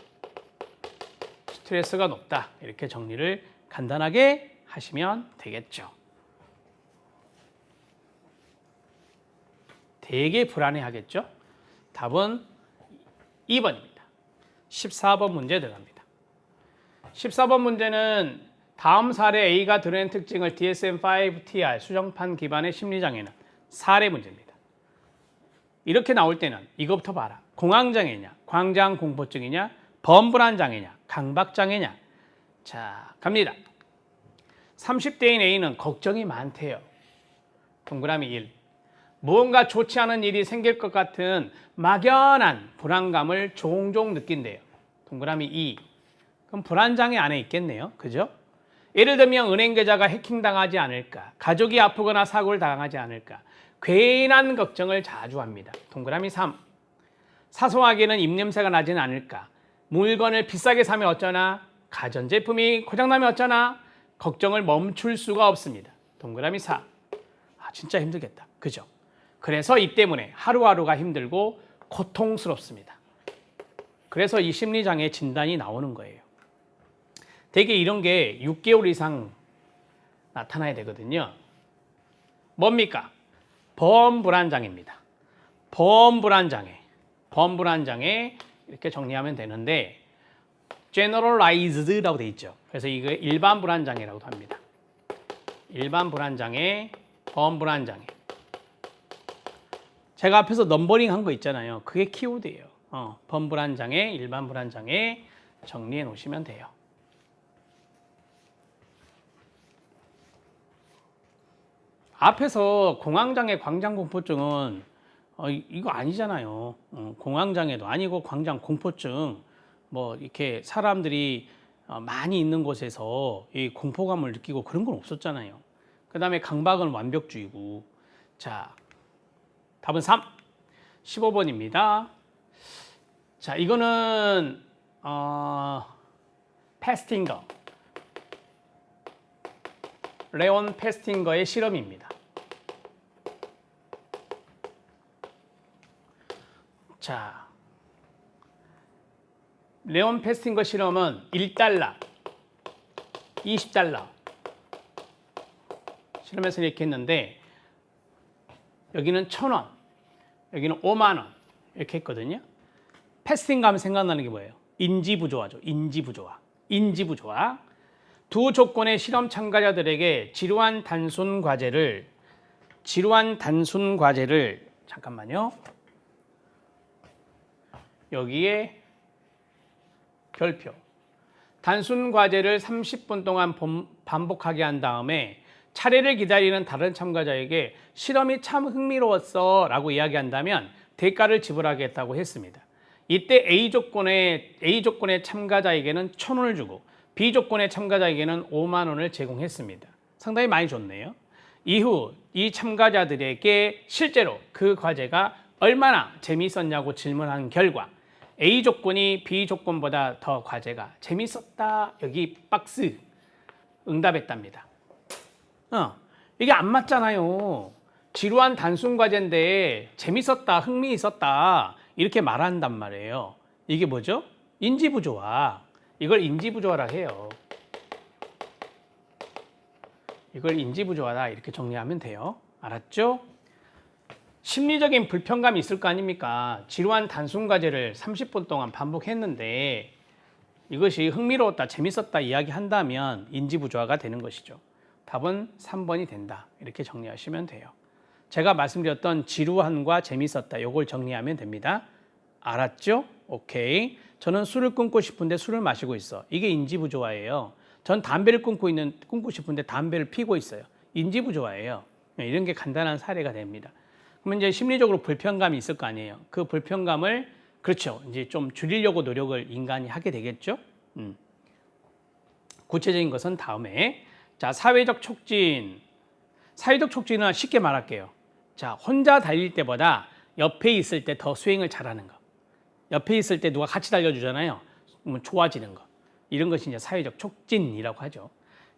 스트레스가 높다. 이렇게 정리를 간단하게 하시면 되겠죠. 되게 불안해하겠죠? 답은 2번입니다. 14번 문제 들어갑니다. 14번 문제는 다음 사례 A가 드러낸 특징을 DSM-5-TR 수정판 기반의 심리장애는 사례 문제입니다. 이렇게 나올 때는 이것부터 봐라. 공황장애냐, 광장공포증이냐, 범불안장애냐, 강박장애냐. 자, 갑니다. 30대인 A는 걱정이 많대요. 동그라미 1. 무언가 좋지 않은 일이 생길 것 같은 막연한 불안감을 종종 느낀대요. 동그라미 2. 그럼 불안장애 안에 있겠네요. 그죠? 예를 들면 은행 계좌가 해킹당하지 않을까, 가족이 아프거나 사고를 당하지 않을까, 괜한 걱정을 자주 합니다. 동그라미 3. 사소하게는 입냄새가 나지는 않을까, 물건을 비싸게 사면 어쩌나, 가전제품이 고장나면 어쩌나, 걱정을 멈출 수가 없습니다. 동그라미 4. 진짜 힘들겠다. 그죠? 그래서 이 때문에 하루하루가 힘들고 고통스럽습니다. 그래서 이 심리장애 진단이 나오는 거예요. 대개 이런 게 6개월 이상 나타나야 되거든요. 뭡니까? 범불안장애입니다. 범불안장애 이렇게 정리하면 되는데 generalized라고 돼 있죠. 그래서 이거 일반 불안장애라고도 합니다. 일반 불안장애, 범불안장애. 제가 앞에서 넘버링 한 거 있잖아요. 그게 키워드예요. 범불안장애, 일반 불안장애 정리해 놓으시면 돼요. 앞에서 공황장애, 광장공포증은 이거 아니잖아요. 공황장애도 아니고 광장공포증, 뭐 이렇게 사람들이 많이 있는 곳에서 이 공포감을 느끼고 그런 건 없었잖아요. 그 다음에 강박은 완벽주의고. 자, 답은 3. 15번입니다. 자, 이거는 패스팅거, 레온 패스팅거의 실험입니다. 자, 레온 패스팅거 실험은 1달러, 20달러 실험에서 이렇게 했는데 여기는 1,000원, 여기는 5만 원 이렇게 했거든요. 패스팅거 하면 생각나는 게 뭐예요? 인지부조화죠. 인지부조화. 두 조건의 실험 참가자들에게 지루한 단순 과제를 잠깐만요. 여기에 별표. 단순 과제를 30분 동안 반복하게 한 다음에 차례를 기다리는 다른 참가자에게 실험이 참 흥미로웠어 라고 이야기한다면 대가를 지불하겠다고 했습니다. 이때 A조건의 참가자에게는 1,000원을 주고 B조건의 참가자에게는 5만 원을 제공했습니다. 상당히 많이 줬네요. 이후 이 참가자들에게 실제로 그 과제가 얼마나 재미있었냐고 질문한 결과 A조건이 B조건보다 더 과제가 재미있었다. 여기 박스 응답했답니다. 이게 안 맞잖아요. 지루한 단순 과제인데 재밌었다, 흥미 있었다 이렇게 말한단 말이에요. 이게 뭐죠? 인지부조화. 이걸 인지부조화라 해요. 이걸 인지부조화다 이렇게 정리하면 돼요. 알았죠? 심리적인 불편감이 있을 거 아닙니까? 지루한 단순 과제를 30분 동안 반복했는데 이것이 흥미로웠다, 재밌었다 이야기한다면 인지부조화가 되는 것이죠. 답은 3번이 된다. 이렇게 정리하시면 돼요. 제가 말씀드렸던 지루함과 재밌었다 이걸 정리하면 됩니다. 알았죠? 오케이. 저는 술을 끊고 싶은데 술을 마시고 있어. 이게 인지부조화예요. 전 담배를 끊고 싶은데 담배를 피고 있어요. 인지부조화예요. 이런 게 간단한 사례가 됩니다. 그러면 이제 심리적으로 불편감이 있을 거 아니에요. 그 불편감을 그렇죠. 이제 좀 줄이려고 노력을 인간이 하게 되겠죠. 구체적인 것은 다음에. 자, 사회적 촉진. 사회적 촉진은 쉽게 말할게요. 자, 혼자 달릴 때보다 옆에 있을 때 더 수행을 잘하는 거. 옆에 있을 때 누가 같이 달려주잖아요. 그러면 좋아지는 거. 이런 것이 이제 사회적 촉진이라고 하죠.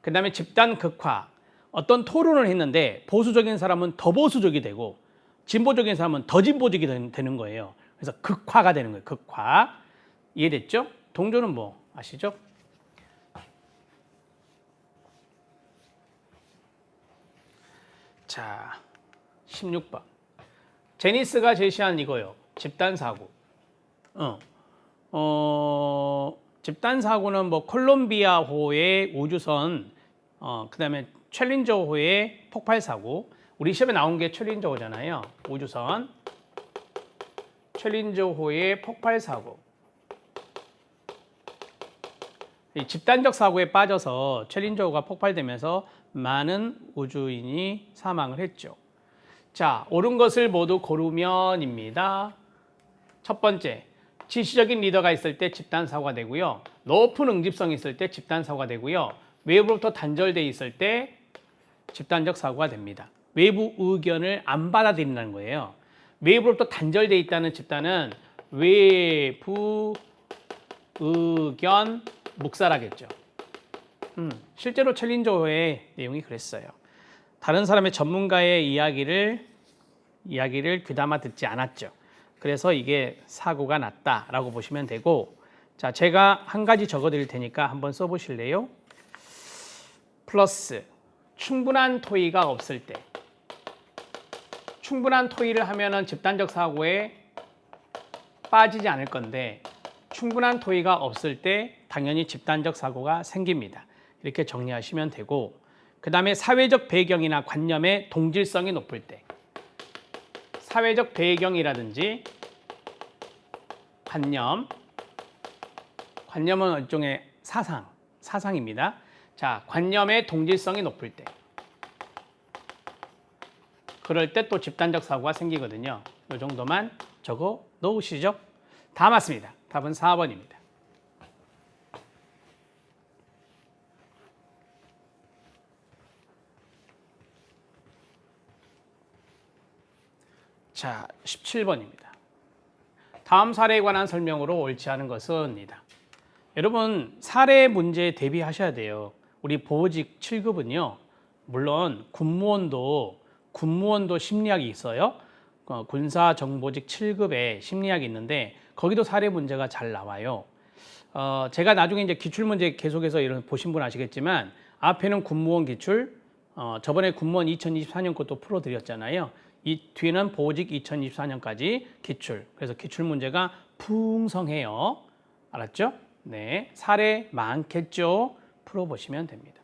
그 다음에 집단 극화. 어떤 토론을 했는데 보수적인 사람은 더 보수적이 되고 진보적인 사람은 더 진보적이 되는 거예요. 그래서 극화가 되는 거예요. 극화. 이해됐죠? 동조는 뭐 아시죠? 자, 16번. 제니스가 제시한 이거요. 집단사고. 집단사고는 뭐 콜롬비아호의 우주선, 그 다음에 챌린저호의 폭발사고. 우리 시험에 나온 게 챌린저호잖아요. 우주선. 챌린저호의 폭발사고. 이 집단적 사고에 빠져서 챌린저호가 폭발되면서 많은 우주인이 사망을 했죠. 자, 옳은 것을 모두 고르면입니다. 첫 번째, 지시적인 리더가 있을 때 집단사고가 되고요. 높은 응집성이 있을 때 집단사고가 되고요. 외부로부터 단절되어 있을 때 집단적 사고가 됩니다. 외부 의견을 안 받아들인다는 거예요. 외부로부터 단절되어 있다는 집단은 외부 의견 묵살하겠죠. 실제로 챌린저호의 내용이 그랬어요. 다른 사람의 전문가의 이야기를 귀담아 듣지 않았죠. 그래서 이게 사고가 났다라고 보시면 되고, 자, 제가 한 가지 적어 드릴 테니까 한번 써 보실래요? 플러스 충분한 토의가 없을 때. 충분한 토의를 하면은 집단적 사고에 빠지지 않을 건데 충분한 토의가 없을 때 당연히 집단적 사고가 생깁니다. 이렇게 정리하시면 되고, 그 다음에 사회적 배경이나 관념의 동질성이 높을 때. 사회적 배경이라든지 관념은 일종의 사상입니다. 자, 관념의 동질성이 높을 때. 그럴 때 또 집단적 사고가 생기거든요. 이 정도만 적어 놓으시죠. 다 맞습니다. 답은 4번입니다. 자, 17번입니다. 다음 사례에 관한 설명으로 옳지 않은 것은입니다. 여러분, 사례 문제에 대비하셔야 돼요. 우리 보직 7급은요. 물론 군무원도 심리학이 있어요. 군사정보직 7급에 심리학이 있는데 거기도 사례 문제가 잘 나와요. 제가 나중에 이제 기출문제 계속해서 이런 보신 분 아시겠지만 앞에는 군무원 기출, 저번에 군무원 2024년 것도 풀어드렸잖아요. 이 뒤에는 보직 2024년까지 기출. 그래서 기출 문제가 풍성해요. 알았죠? 네, 사례 많겠죠? 풀어보시면 됩니다.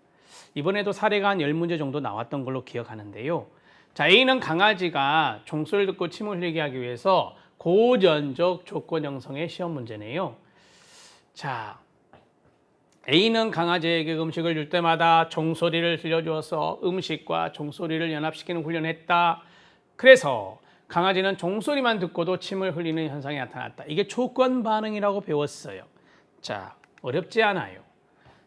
이번에도 사례가 한 10문제 정도 나왔던 걸로 기억하는데요. 자, A는 강아지가 종소리를 듣고 침을 흘리게 하기 위해서 고전적 조건 형성의 시험 문제네요. 자, A는 강아지에게 음식을 줄 때마다 종소리를 들려주어서 음식과 종소리를 연합시키는 훈련을 했다. 그래서 강아지는 종소리만 듣고도 침을 흘리는 현상이 나타났다. 이게 조건 반응이라고 배웠어요. 자, 어렵지 않아요.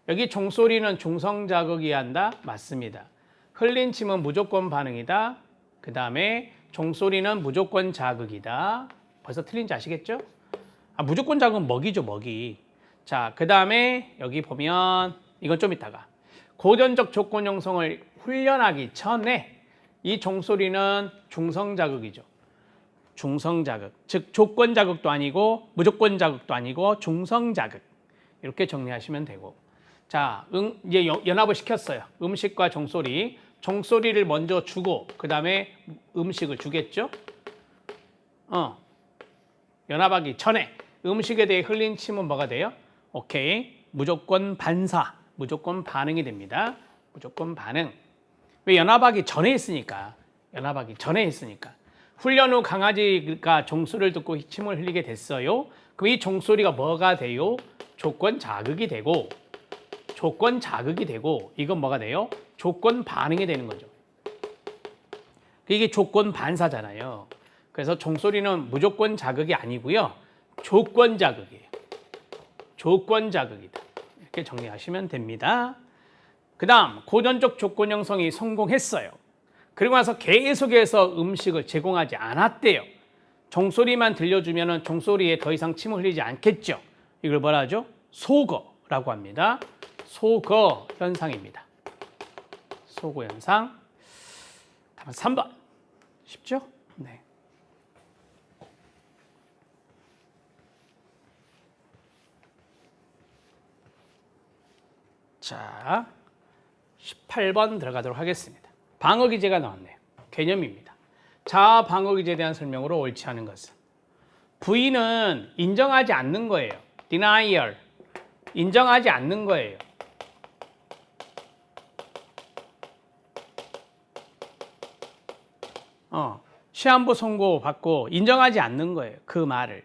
여기 종소리는 중성 자극이어야 한다? 맞습니다. 흘린 침은 무조건 반응이다. 그 다음에 종소리는 무조건 자극이다. 벌써 틀린지 아시겠죠? 무조건 자극은 먹이죠, 먹이. 자, 그 다음에 여기 보면 이건 좀 이따가 고전적 조건 형성을 훈련하기 전에 이 종소리는 중성 자극이죠. 중성 자극. 즉 조건 자극도 아니고 무조건 자극도 아니고 중성 자극. 이렇게 정리하시면 되고. 자, 이제 연합을 시켰어요. 음식과 종소리. 종소리를 먼저 주고 그 다음에 음식을 주겠죠. 연합하기 전에 음식에 대해 흘린 침은 뭐가 돼요? 오케이. 무조건 반사, 무조건 반응이 됩니다. 무조건 반응. 왜? 연합하기 전에 했으니까. 연합하기 전에 했으니까. 훈련 후 강아지가 종소리를 듣고 침을 흘리게 됐어요. 그럼 이 종소리가 뭐가 돼요? 조건 자극이 되고, 조건 자극이 되고, 이건 뭐가 돼요? 조건 반응이 되는 거죠. 이게 조건 반사잖아요. 그래서 종소리는 무조건 자극이 아니고요. 조건 자극이에요. 조건 자극이다. 이렇게 정리하시면 됩니다. 그 다음 고전적 조건 형성이 성공했어요. 그리고 나서 계속해서 음식을 제공하지 않았대요. 종소리만 들려주면 종소리에 더 이상 침을 흘리지 않겠죠. 이걸 뭐라 하죠? 소거라고 합니다. 소거 현상입니다. 소거 현상. 답은 3번. 쉽죠? 네. 자, 18번 들어가도록 하겠습니다. 방어 기제가 나왔네요. 개념입니다. 자아 방어 기제에 대한 설명으로 옳지 않은 것은 부인은 인정하지 않는 거예요. denial. 인정하지 않는 거예요. 시한부 선고 받고 인정하지 않는 거예요. 그 말을.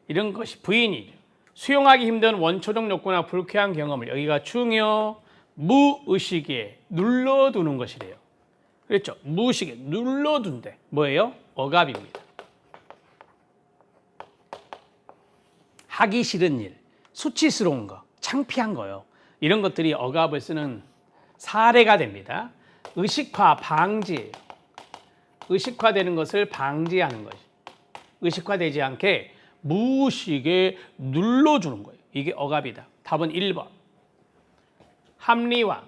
이런 것이 부인이죠. 수용하기 힘든 원초적 욕구나 불쾌한 경험을 여기가 중요 무의식에 눌러두는 것이래요. 그렇죠? 무의식에 눌러둔대. 뭐예요? 억압입니다. 하기 싫은 일, 수치스러운 거, 창피한 거요. 이런 것들이 억압을 쓰는 사례가 됩니다. 의식화, 방지예요. 의식화되는 것을 방지하는 것이. 의식화되지 않게 무의식에 눌러주는 거예요. 이게 억압이다. 답은 1번. 합리화,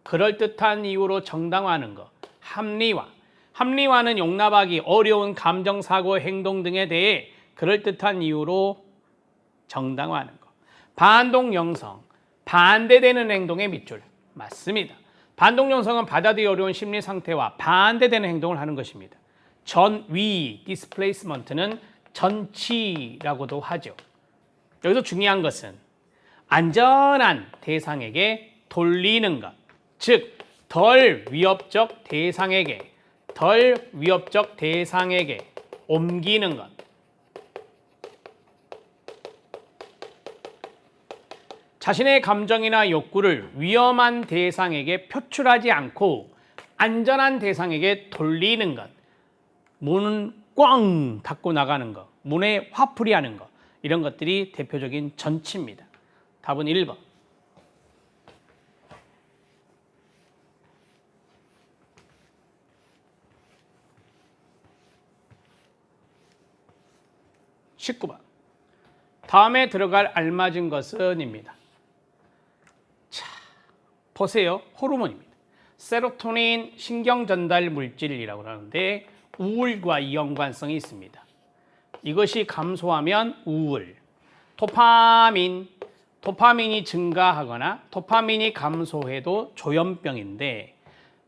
그럴듯한 이유로 정당화하는 거. 합리화. 합리화는 용납하기 어려운 감정, 사고, 행동 등에 대해 그럴듯한 이유로 정당화하는 거. 반동 영성, 반대되는 행동의 밑줄. 맞습니다. 반동 영성은 받아들이기 어려운 심리 상태와 반대되는 행동을 하는 것입니다. 전위, displacement는 전치라고도 하죠. 여기서 중요한 것은 안전한 대상에게 돌리는 것. 즉, 덜 위협적 대상에게 옮기는 것. 자신의 감정이나 욕구를 위험한 대상에게 표출하지 않고 안전한 대상에게 돌리는 것. 문은 꽝 닫고 나가는 것. 문에 화풀이 하는 것. 이런 것들이 대표적인 전치입니다. 답은 1번. (19번) 다음에 들어갈 알맞은 것은입니다. 자, 보세요. 호르몬입니다. 세로토닌 신경전달 물질이라고 하는데 우울과 연관성이 있습니다. 이것이 감소하면 우울. 도파민이 증가하거나 도파민이 감소해도 조현병인데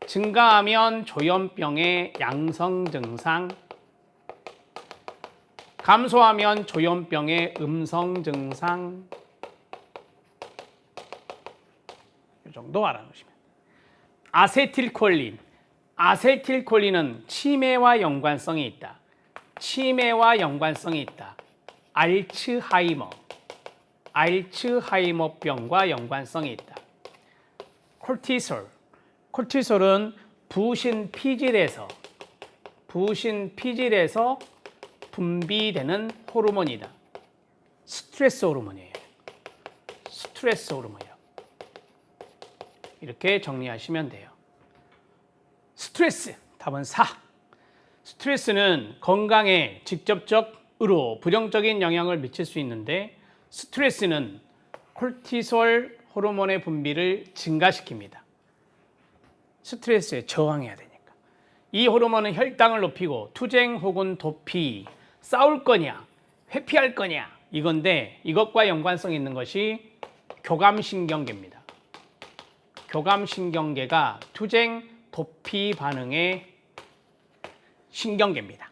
증가하면 조현병의 양성 증상, 감소하면 조현병의 음성 증상. 이 정도 알아놓으시면. 아세틸콜린은 치매와 연관성이 있다. 알츠하이머병과 연관성이 있다. 콜티솔은 부신 피질에서 분비되는 호르몬이다. 스트레스 호르몬이에요. 이렇게 정리하시면 돼요. 스트레스, 답은 4. 스트레스는 건강에 직접적으로 부정적인 영향을 미칠 수 있는데 스트레스는 콜티솔 호르몬의 분비를 증가시킵니다. 스트레스에 저항해야 되니까. 이 호르몬은 혈당을 높이고 투쟁 혹은 도피, 싸울 거냐, 회피할 거냐 이건데 이것과 연관성 있는 것이 교감신경계입니다. 교감신경계가 투쟁, 도피 반응의 신경계입니다.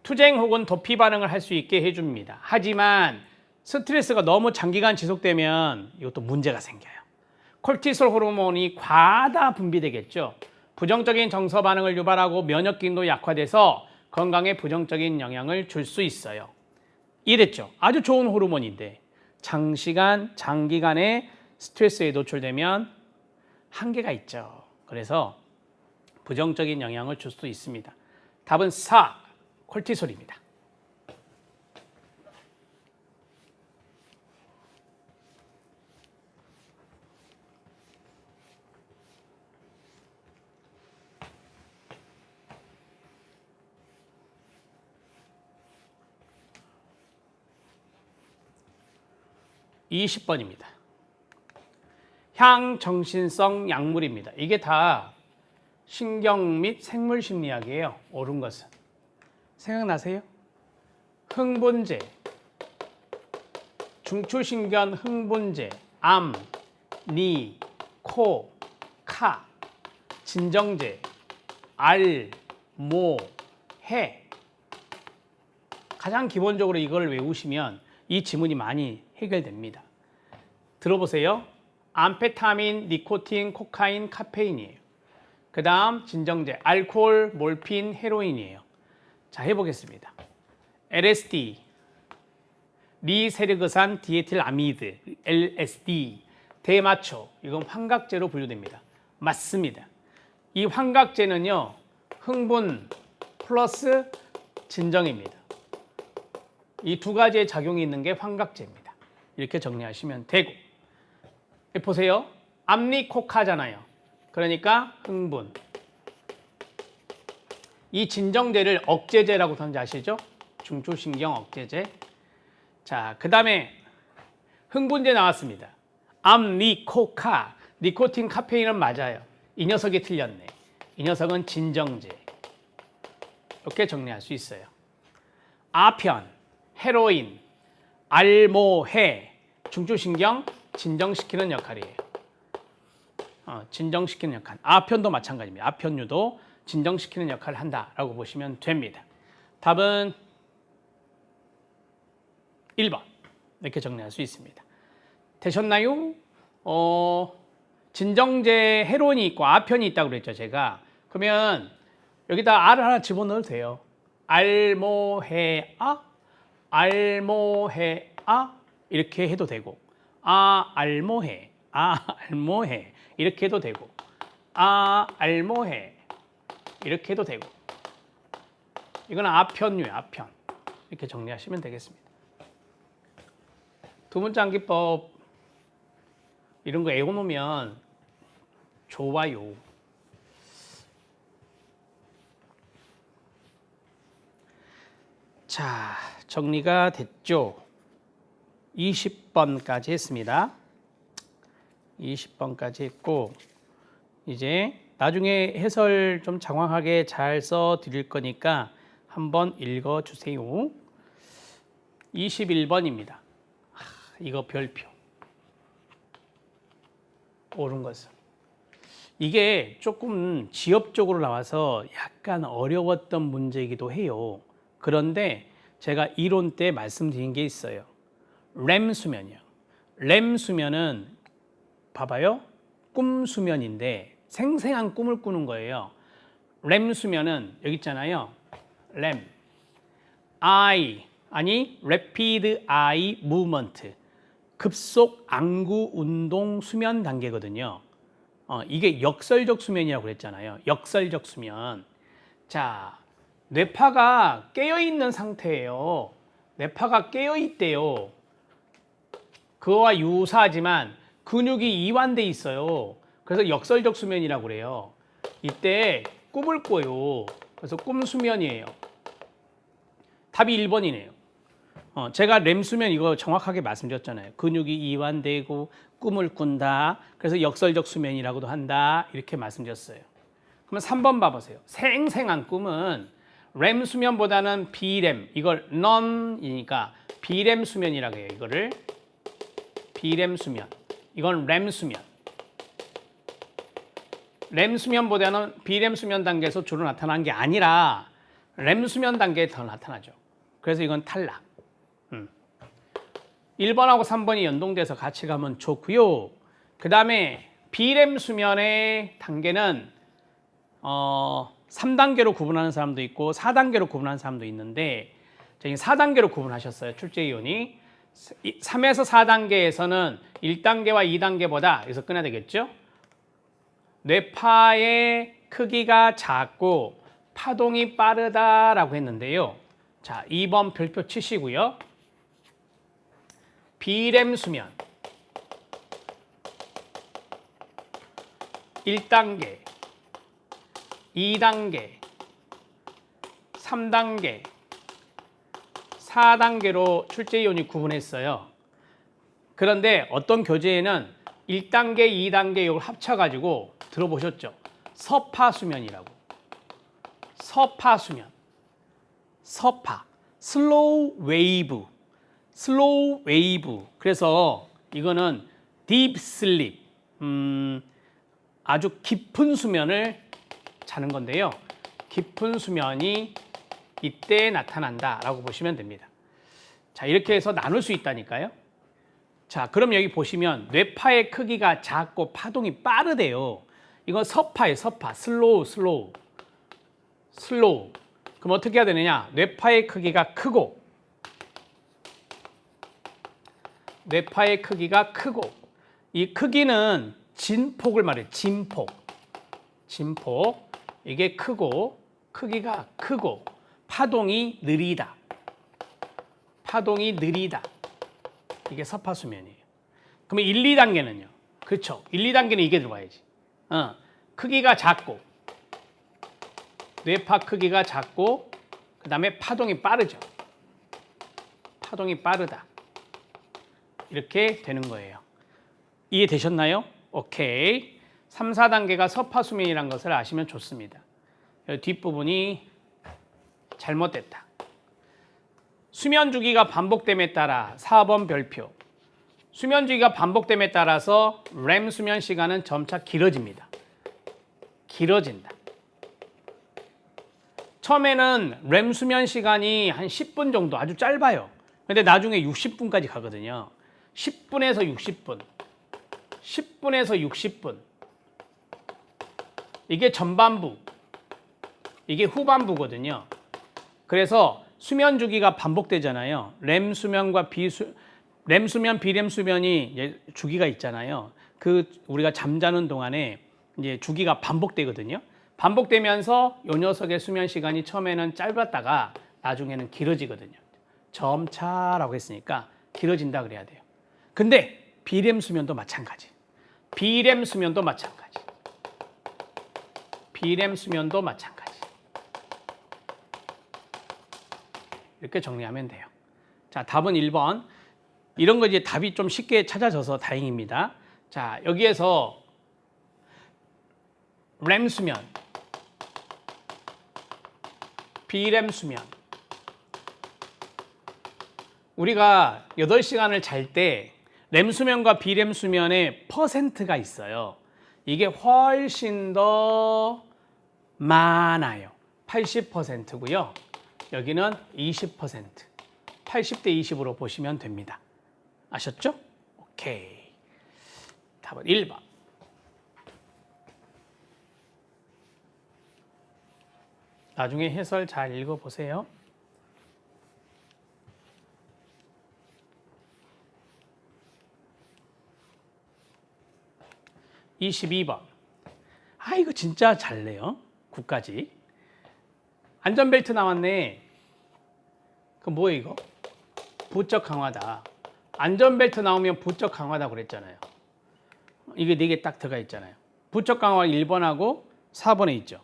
투쟁 혹은 도피 반응을 할 수 있게 해줍니다. 하지만 스트레스가 너무 장기간 지속되면 이것도 문제가 생겨요. 콜티솔 호르몬이 과다 분비되겠죠. 부정적인 정서 반응을 유발하고 면역 기능도 약화돼서 건강에 부정적인 영향을 줄 수 있어요. 이랬죠. 아주 좋은 호르몬인데 장기간의 스트레스에 노출되면 한계가 있죠. 그래서 부정적인 영향을 줄 수 있습니다. 답은 4, 콜티솔입니다. (20번입니다) 향정신성 약물입니다. 이게 다 신경 및 생물 심리학이에요. 옳은 것은 생각나세요? 흥분제, 중추신경 흥분제, 암, 니, 코, 카, 진정제, 알, 모, 해. 가장 기본적으로 이걸 외우시면 이 지문이 많이 해결됩니다. 들어보세요. 암페타민, 니코틴, 코카인, 카페인이에요. 그 다음 진정제, 알코올, 몰핀, 헤로인이에요. 자, 해보겠습니다. LSD, 리세르그산 디에틸아미드, LSD, 대마초, 이건 환각제로 분류됩니다. 맞습니다. 이 환각제는요, 흥분 플러스 진정입니다. 이 두 가지의 작용이 있는 게 환각제입니다. 이렇게 정리하시면 되고, 보세요. 암리코카잖아요. 그러니까 흥분. 이 진정제를 억제제라고 하는지 아시죠? 중추신경 억제제. 자, 그 다음에 흥분제 나왔습니다. 암리코카, 니코틴, 카페인은 맞아요. 이 녀석이 틀렸네. 이 녀석은 진정제. 이렇게 정리할 수 있어요. 아편, 헤로인, 알모해, 중추신경 진정시키는 역할이에요. 진정시키는 역할. 아편도 마찬가지입니다. 아편류도 진정시키는 역할을 한다라고 보시면 됩니다. 답은 1번. 이렇게 정리할 수 있습니다. 되셨나요? 진정제 헤로인이 있고 아편이 있다고 그랬죠, 제가. 그러면 여기다 R을 하나 집어넣어도 돼요. 알모해아, 알모해아 이렇게 해도 되고, 알모해, 알모해 이렇게 해도 되고, 알모해 이렇게 해도 되고, 이건 아편류예요. 아편. 이렇게 정리하시면 되겠습니다. 두 문자 암기법 이런 거 외워놓으면 좋아요. 자, 정리가 됐죠? 20번까지 했습니다. 20번까지 했고, 이제 나중에 해설 좀 장황하게 잘 써 드릴 거니까 한번 읽어 주세요. 21번입니다. 이거 별표. 옳은 것은. 이게 조금 지엽적으로 나와서 약간 어려웠던 문제이기도 해요. 그런데 제가 이론 때 말씀드린 게 있어요. 렘 수면이요. 렘 수면은 봐봐요. 꿈 수면인데 생생한 꿈을 꾸는 거예요. 렘 수면은 여기 있잖아요. 렘. rapid eye movement. 급속 안구 운동 수면 단계거든요. 이게 역설적 수면이라고 그랬잖아요. 역설적 수면. 자, 뇌파가 깨어있는 상태예요. 뇌파가 깨어있대요. 그거와 유사하지만 근육이 이완돼 있어요. 그래서 역설적 수면이라고 그래요. 이때 꿈을 꿔요. 그래서 꿈 수면이에요. 답이 1번이네요. 제가 렘 수면 이거 정확하게 말씀드렸잖아요. 근육이 이완되고 꿈을 꾼다. 그래서 역설적 수면이라고도 한다. 이렇게 말씀드렸어요. 그러면 3번 봐보세요. 생생한 꿈은 렘 수면보다는 비렘, 이걸 non이니까 비렘 수면이라고 해요. 이거를 비렘 수면. 이건 렘 수면. 렘 수면보다는 비렘 수면 단계에서 주로 나타나는 게 아니라 렘 수면 단계에 더 나타나죠. 그래서 이건 탈락. 1번하고 3번이 연동돼서 같이 가면 좋고요. 그 다음에 비렘 수면의 단계는 3단계로 구분하는 사람도 있고 4단계로 구분하는 사람도 있는데 저희 4단계로 구분하셨어요. 출제위원이. 3에서 4단계에서는 1단계와 2단계보다 여기서 끊어야 되겠죠. 뇌파의 크기가 작고 파동이 빠르다라고 했는데요. 자, 2번 별표 치시고요. 비렘 수면 1단계, 2단계, 3단계, 4단계로 출제위원이 구분했어요. 그런데 어떤 교재에는 1단계, 2단계 이걸 합쳐가지고 들어보셨죠? 서파수면이라고. 서파수면. 서파. 슬로우 웨이브. 슬로우 웨이브. 그래서 이거는 딥 슬립. 아주 깊은 수면을 자는 건데요. 깊은 수면이 이때 나타난다라고 보시면 됩니다. 자, 이렇게 해서 나눌 수 있다니까요. 자, 그럼 여기 보시면 뇌파의 크기가 작고 파동이 빠르대요. 이건 서파예요, 서파. 슬로우. 그럼 어떻게 해야 되느냐? 뇌파의 크기가 크고 이 크기는 진폭을 말해요. 진폭. 이게 크고 크기가 크고 파동이 느리다. 이게 서파수면이에요. 그러면 1, 2단계는요? 그렇죠. 1, 2단계는 이게 들어가야지. 크기가 작고 뇌파 크기가 작고 그 다음에 파동이 빠르죠. 파동이 빠르다. 이렇게 되는 거예요. 이해되셨나요? 오케이. 3, 4단계가 서파수면이라는 것을 아시면 좋습니다. 뒷부분이 잘못됐다. 수면 주기가 반복됨에 따라 4번 별표. 수면 주기가 반복됨에 따라서 렘 수면 시간은 점차 길어집니다. 길어진다. 처음에는 렘 수면 시간이 한 10분 정도 아주 짧아요. 근데 나중에 60분까지 가거든요. 10분에서 60분. 10분에서 60분. 이게 전반부. 이게 후반부거든요. 그래서 수면 주기가 반복되잖아요. 렘 수면, 비렘 수면이 주기가 있잖아요. 그 우리가 잠자는 동안에 이제 주기가 반복되거든요. 반복되면서 요 녀석의 수면 시간이 처음에는 짧았다가 나중에는 길어지거든요. 점차라고 했으니까 길어진다 그래야 돼요. 근데 비렘 수면도 마찬가지. 비렘 수면도 마찬가지. 이렇게 정리하면 돼요. 자, 답은 1번. 이런 거 이제 답이 좀 쉽게 찾아져서 다행입니다. 자, 여기에서 렘 수면, 비렘 수면. 우리가 8시간을 잘 때 렘 수면과 비렘 수면의 퍼센트가 있어요. 이게 훨씬 더 많아요. 80%고요. 여기는 20%. 80대 20으로 보시면 됩니다. 아셨죠? 오케이. 답은 1번. 나중에 해설 잘 읽어보세요. (22번) 아, 이거 진짜 잘 내요. 9까지. 안전벨트 나왔네. 그 뭐예요 이거? 부적 강화다. 안전벨트 나오면 부적 강화다 그랬잖아요. 이게 4개 딱 들어가 있잖아요. 부적 강화 1번하고 4번에 있죠.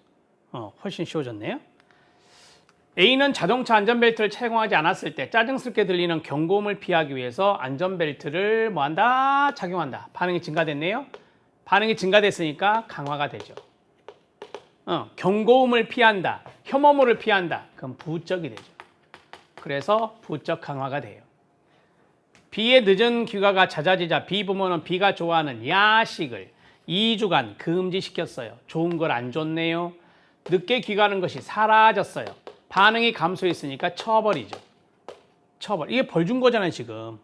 훨씬 쉬워졌네요. A는 자동차 안전벨트를 착용하지 않았을 때 짜증스럽게 들리는 경고음을 피하기 위해서 안전벨트를 뭐한다? 착용한다. 반응이 증가됐네요. 반응이 증가됐으니까 강화가 되죠. 경고음을 피한다. 혐오물을 피한다. 그럼 부적이 되죠. 그래서 부적 강화가 돼요. B의 늦은 귀가가 잦아지자 B 부모는 B가 좋아하는 야식을 2주간 금지시켰어요. 좋은 걸 안 줬네요. 늦게 귀가하는 것이 사라졌어요. 반응이 감소했으니까 쳐버리죠. 쳐버려. 이게 벌 준 거잖아요, 지금.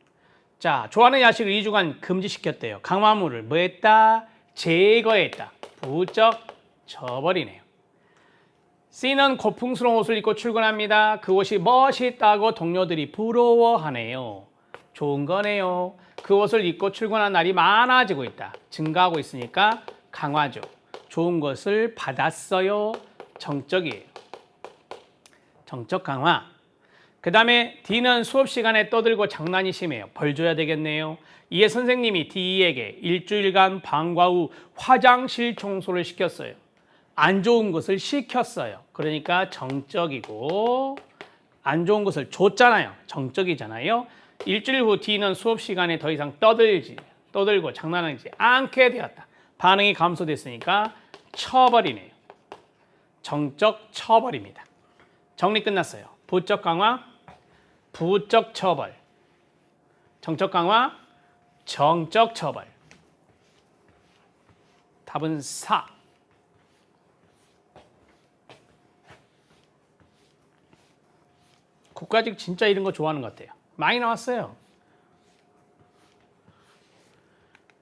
자, 좋아하는 야식을 2주간 금지시켰대요. 강화물을 뭐 했다? 제거했다. 부쩍 쳐버리네요. C는 고풍스러운 옷을 입고 출근합니다. 그 옷이 멋있다고 동료들이 부러워하네요. 좋은 거네요. 그 옷을 입고 출근한 날이 많아지고 있다. 증가하고 있으니까 강화죠. 좋은 것을 받았어요. 정적이에요. 정적 강화. 그 다음에 D는 수업 시간에 떠들고 장난이 심해요. 벌 줘야 되겠네요. 이에 선생님이 D에게 일주일간 방과 후 화장실 청소를 시켰어요. 안 좋은 것을 시켰어요. 그러니까 정적이고 안 좋은 것을 줬잖아요. 정적이잖아요. 일주일 후 D는 수업 시간에 더 이상 떠들고 장난하지 않게 되었다. 반응이 감소됐으니까 쳐버리네요. 정적 쳐버립니다. 정리 끝났어요. 부적 강화, 부적 처벌. 정적 강화, 정적 처벌. 답은 4. 국가직 진짜 이런 거 좋아하는 것 같아요. 많이 나왔어요.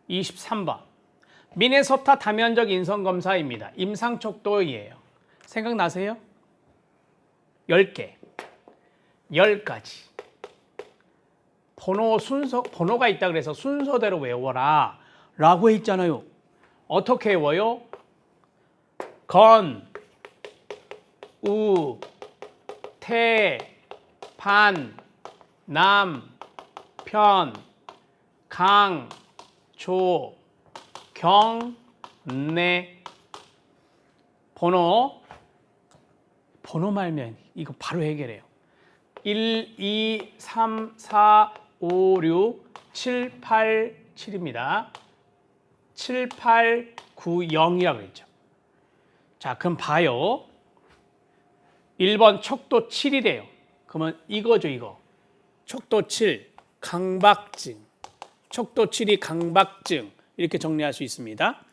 23번. 미네소타 다면적 인성검사입니다. 임상척도이에요. 생각나세요? 10개. 10가지. 번호가 있다 그래서 순서대로 외워라 라고 했잖아요. 어떻게 외워요? 건, 우, 태, 반, 남, 편, 강, 조, 경, 내. 번호 말면 이거 바로 해결해요. 1, 2, 3, 4, 5, 6, 7, 8, 7입니다. 7, 8, 9, 0이라고 했죠. 자, 그럼 봐요. 1번 척도 7이래요. 그러면 이거죠, 이거. 척도 7, 강박증. 척도 7이 강박증. 이렇게 정리할 수 있습니다.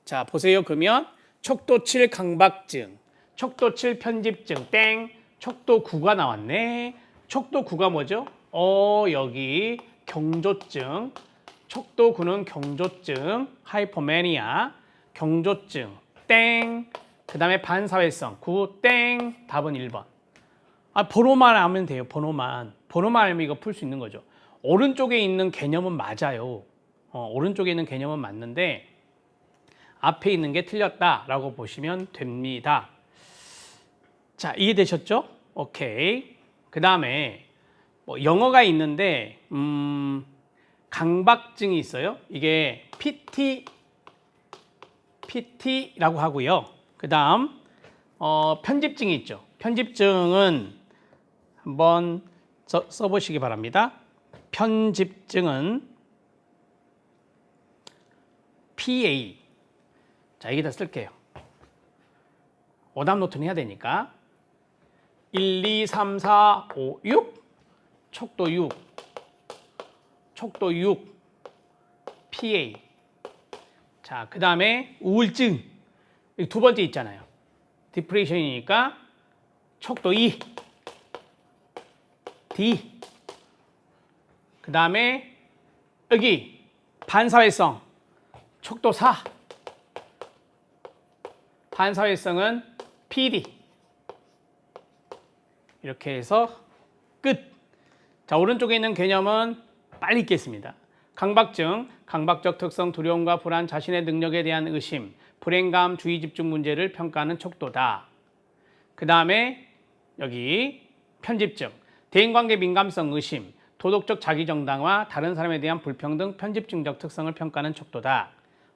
자, 보세요. 그러면 척도 7 강박증, 척도 7 편집증, 땡. 척도 9가 나왔네. 척도 9가 뭐죠? 여기 경조증. 척도 9는 경조증, 하이퍼매니아, 경조증, 땡. 그 다음에 반사회성, 9, 땡. 답은 1번. 번호만 알면 돼요. 번호만 알면 이거 풀 수 있는 거죠. 오른쪽에 있는 개념은 맞아요. 오른쪽에 있는 개념은 맞는데 앞에 있는 게 틀렸다라고 보시면 됩니다. 자, 이해되셨죠? 오케이. 그 다음에 영어가 있는데 강박증이 있어요. 이게 PT라고 하고요. 그 다음 편집증이 있죠. 편집증은 한번 써보시기 바랍니다. 편집증은 PA. 자, 여기다 쓸게요. 오답 노트는 해야 되니까. 1, 2, 3, 4, 5, 6. 척도 6. 척도 6. PA. 자, 그 다음에 우울증. 두 번째 있잖아요. 디프레션이니까 척도 2. D. 그 다음에 여기 반사회성. 척도 4. 반사회성은 PD. 이렇게 해서 끝. 자, 오른쪽에 있는 개념은 빨리 읽겠습니다. 강박증, 강박적 특성, 두려움과 불안, 자신의 능력에 대한 의심, 불행감, 주의 집중 문제를 평가하는 척도다. 그 다음에 여기 편집증, 대인관계 민감성 의심, 도덕적 자기정당화, 다른 사람에 대한 불평등, 편집증적 특성을 평가하는 척도다.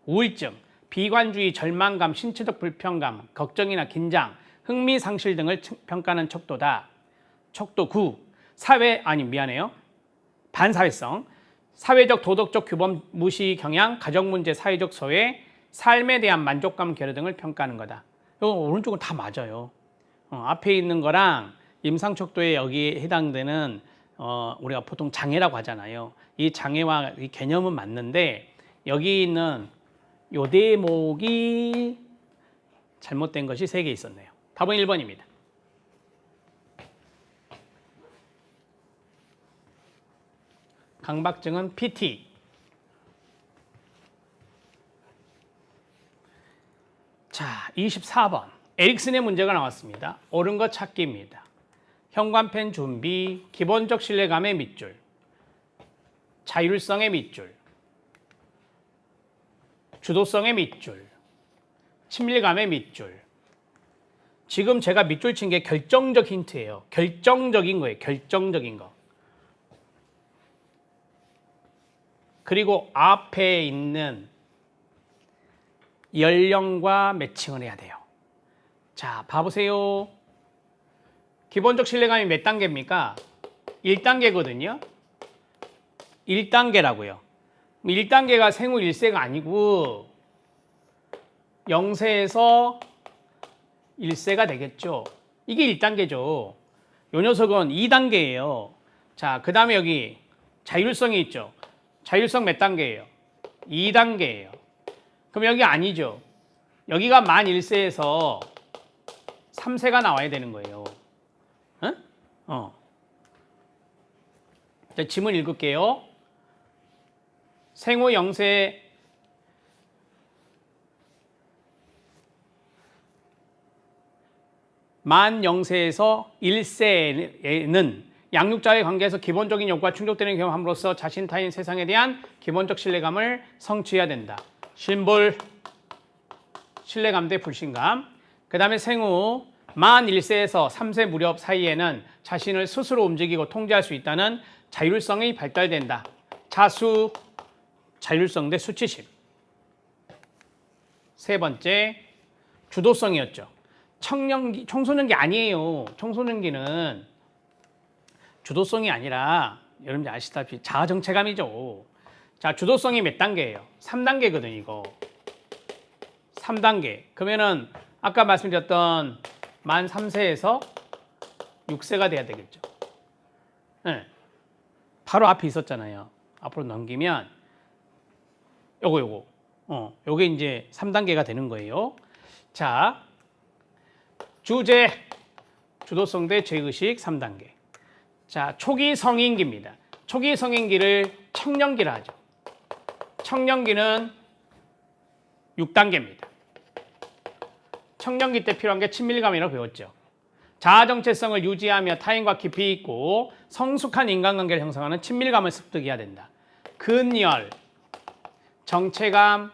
우울증, 비관주의, 절망감, 신체적 불편감, 걱정이나 긴장, 흥미 상실 등을 평가하는 척도다. 척도 9, 반사회성, 사회적 도덕적 규범 무시 경향, 가정 문제, 사회적 소외, 삶에 대한 만족감 결여 등을 평가하는 거다. 이거 오른쪽은 다 맞아요. 앞에 있는 거랑 임상척도에 여기에 해당되는 우리가 보통 장애라고 하잖아요. 이 장애와 이 개념은 맞는데 여기 있는 요 대목이 잘못된 것이 3개 있었네요. 답은 1번입니다. 강박증은 PT. 자, 24번. 에릭슨의 문제가 나왔습니다. 옳은 것 찾기입니다. 현관펜 준비, 기본적 신뢰감의 밑줄, 자율성의 밑줄, 주도성의 밑줄, 친밀감의 밑줄. 지금 제가 밑줄 친 게 결정적 힌트예요. 결정적인 거예요. 결정적인 거. 그리고 앞에 있는 연령과 매칭을 해야 돼요. 자, 봐보세요. 기본적 신뢰감이 몇 단계입니까? 1단계거든요. 1단계라고요. 1단계가 생후 1세가 아니고 0세에서 1세가 되겠죠. 이게 1단계죠. 요 녀석은 2단계예요. 자, 그 다음에 여기 자율성이 있죠. 자율성 몇 단계예요? 2단계예요. 그럼 여기 아니죠. 여기가 만 1세에서 3세가 나와야 되는 거예요. 자, 지문 읽을게요. 생후 0세 만 0세에서 1세에는 양육자의 관계에서 기본적인 욕구가 충족되는 경험함으로써 자신 타인 세상에 대한 기본적 신뢰감을 성취해야 된다. 심볼, 신뢰감 대 불신감. 그 다음에 생후 만 1세에서 3세 무렵 사이에는 자신을 스스로 움직이고 통제할 수 있다는 자율성이 발달된다. 자수, 자율성 대 수치심. 세 번째, 주도성이었죠. 청소년기 아니에요. 청소년기는 주도성이 아니라 여러분들 아시다시피 자아정체감이죠. 자, 주도성이 몇 단계예요? 3단계거든요, 이거. 3단계. 그러면은 아까 말씀드렸던 만 3세에서 6세가 돼야 되겠죠. 네. 바로 앞에 있었잖아요. 앞으로 넘기면 요게 이제 3단계가 되는 거예요. 자, 주제, 주도성 대 죄의식 3단계. 자, 초기 성인기입니다. 초기 성인기를 청년기라 하죠. 청년기는 6단계입니다. 청년기 때 필요한 게 친밀감이라고 배웠죠. 자아정체성을 유지하며 타인과 깊이 있고 성숙한 인간관계를 형성하는 친밀감을 습득해야 된다. 근열, 정체감,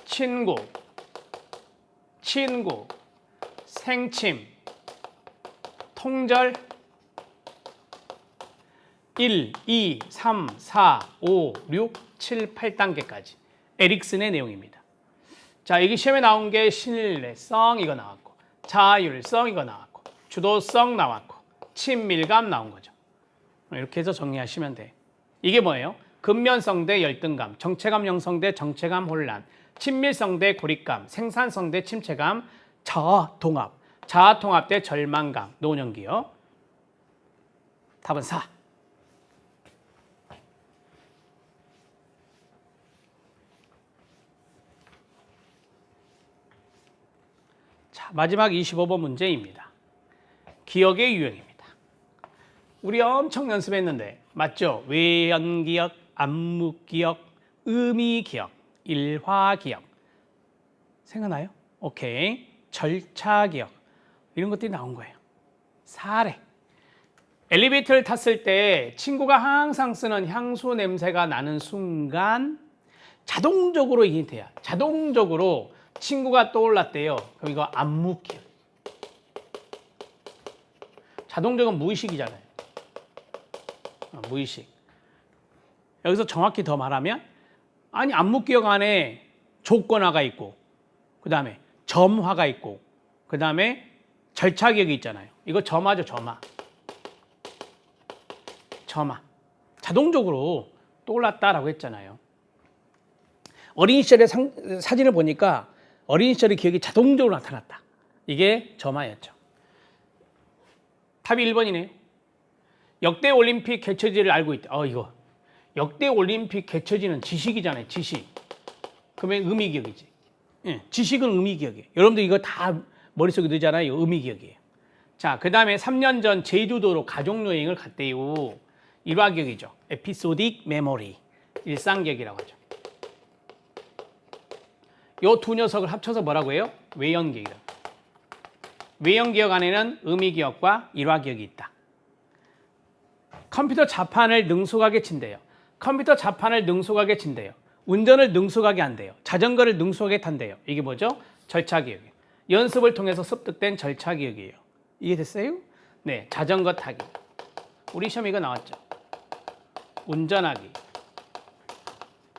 친구, 생침, 통절, 1, 2, 3, 4, 5, 6, 7, 8단계까지 에릭슨의 내용입니다. 자, 여기 시험에 나온 게 신뢰성 이거 나왔고, 자율성 이거 나왔고, 주도성 나왔고, 친밀감 나온 거죠. 이렇게 해서 정리하시면 돼. 이게 뭐예요? 근면성 대 열등감, 정체감 형성 대 정체감 혼란, 친밀성 대 고립감, 생산성 대 침체감, 자아통합, 자아통합 대 절망감, 노년기요. 답은 4. 자, 마지막 25번 문제입니다. 기억의 유형입니다. 우리 엄청 연습했는데 맞죠? 외연기억, 암묵기억, 의미기억, 일화기억. 생각나요? 오케이. 절차기억. 이런 것들이 나온 거예요. 사례. 엘리베이터를 탔을 때 친구가 항상 쓰는 향수 냄새가 나는 순간 자동적으로 이 힌트야. 자동적으로 친구가 떠올랐대요. 그럼 이거 암묵기억. 자동적은 무의식이잖아요. 무의식. 여기서 정확히 더 말하면 아니 암묵기억 안에 조건화가 있고 그 다음에 점화가 있고 그 다음에 절차기억이 있잖아요. 이거 점화죠. 점화. 자동적으로 떠올랐다라고 했잖아요. 어린 시절의 사진을 보니까 어린 시절의 기억이 자동적으로 나타났다. 이게 점화였죠. 답이 1번이네요. 역대 올림픽 개최지를 알고 있다. 이거 역대 올림픽 개최지는 지식이잖아요. 지식. 그러면 의미 기억이지. 예, 지식은 의미 기억이에요. 여러분들 이거 다 머릿속에 넣잖아요. 의미 기억이에요. 자, 그 다음에 3년 전 제주도로 가족여행을 갔대요. 일화 기억이죠. 에피소딕 메모리. 일상 기억이라고 하죠. 요 두 녀석을 합쳐서 뭐라고 해요? 외연 기억이다. 외연 기억 안에는 의미 기억과 일화 기억이 있다. 컴퓨터 자판을 능숙하게 친대요. 컴퓨터 자판을 능숙하게 친대요. 운전을 능숙하게 한대요. 자전거를 능숙하게 탄대요. 이게 뭐죠? 절차 기억이에요. 연습을 통해서 습득된 절차 기억이에요. 이해됐어요? 네, 자전거 타기. 우리 시험에 이거 나왔죠. 운전하기,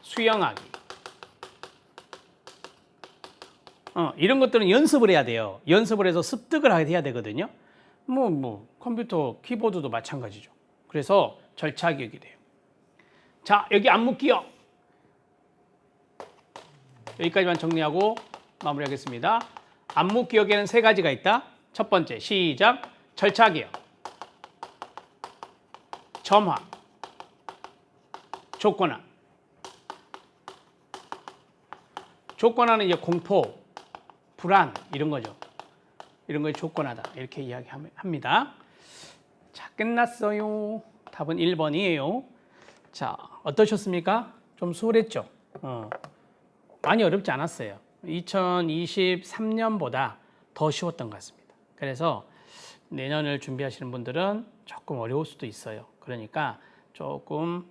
수영하기. 이런 것들은 연습을 해야 돼요. 연습을 해서 습득을 해야 되거든요. 컴퓨터 키보드도 마찬가지죠. 그래서 절차 기억이 돼요. 자, 여기 안무 기억. 여기까지만 정리하고 마무리하겠습니다. 안무 기억에는 세 가지가 있다. 첫 번째, 시작. 절차 기억. 점화. 조건화. 조건화는 이제 공포, 불안 이런 거죠. 이런 걸 조건하다 이렇게 이야기합니다. 자, 끝났어요. 답은 1번이에요. 자, 어떠셨습니까? 좀 수월했죠? 많이 어렵지 않았어요. 2023년보다 더 쉬웠던 것 같습니다. 그래서 내년을 준비하시는 분들은 조금 어려울 수도 있어요. 그러니까 조금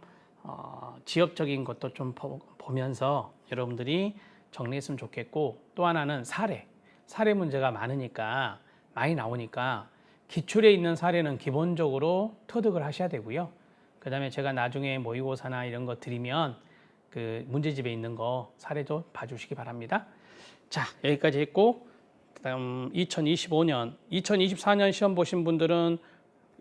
지역적인 것도 좀 보면서 여러분들이 정리했으면 좋겠고, 또 하나는 사례 문제가 많이 나오니까 기출에 있는 사례는 기본적으로 터득을 하셔야 되고요. 그 다음에 제가 나중에 모의고사나 이런 거 드리면 그 문제집에 있는 거 사례도 봐주시기 바랍니다. 자, 여기까지 했고, 그다음 2024년 시험 보신 분들은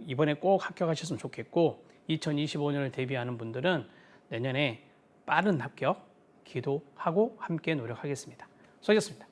이번에 꼭 합격하셨으면 좋겠고, 2025년을 대비하는 분들은 내년에 빠른 합격 기도하고 함께 노력하겠습니다. 수고하셨습니다.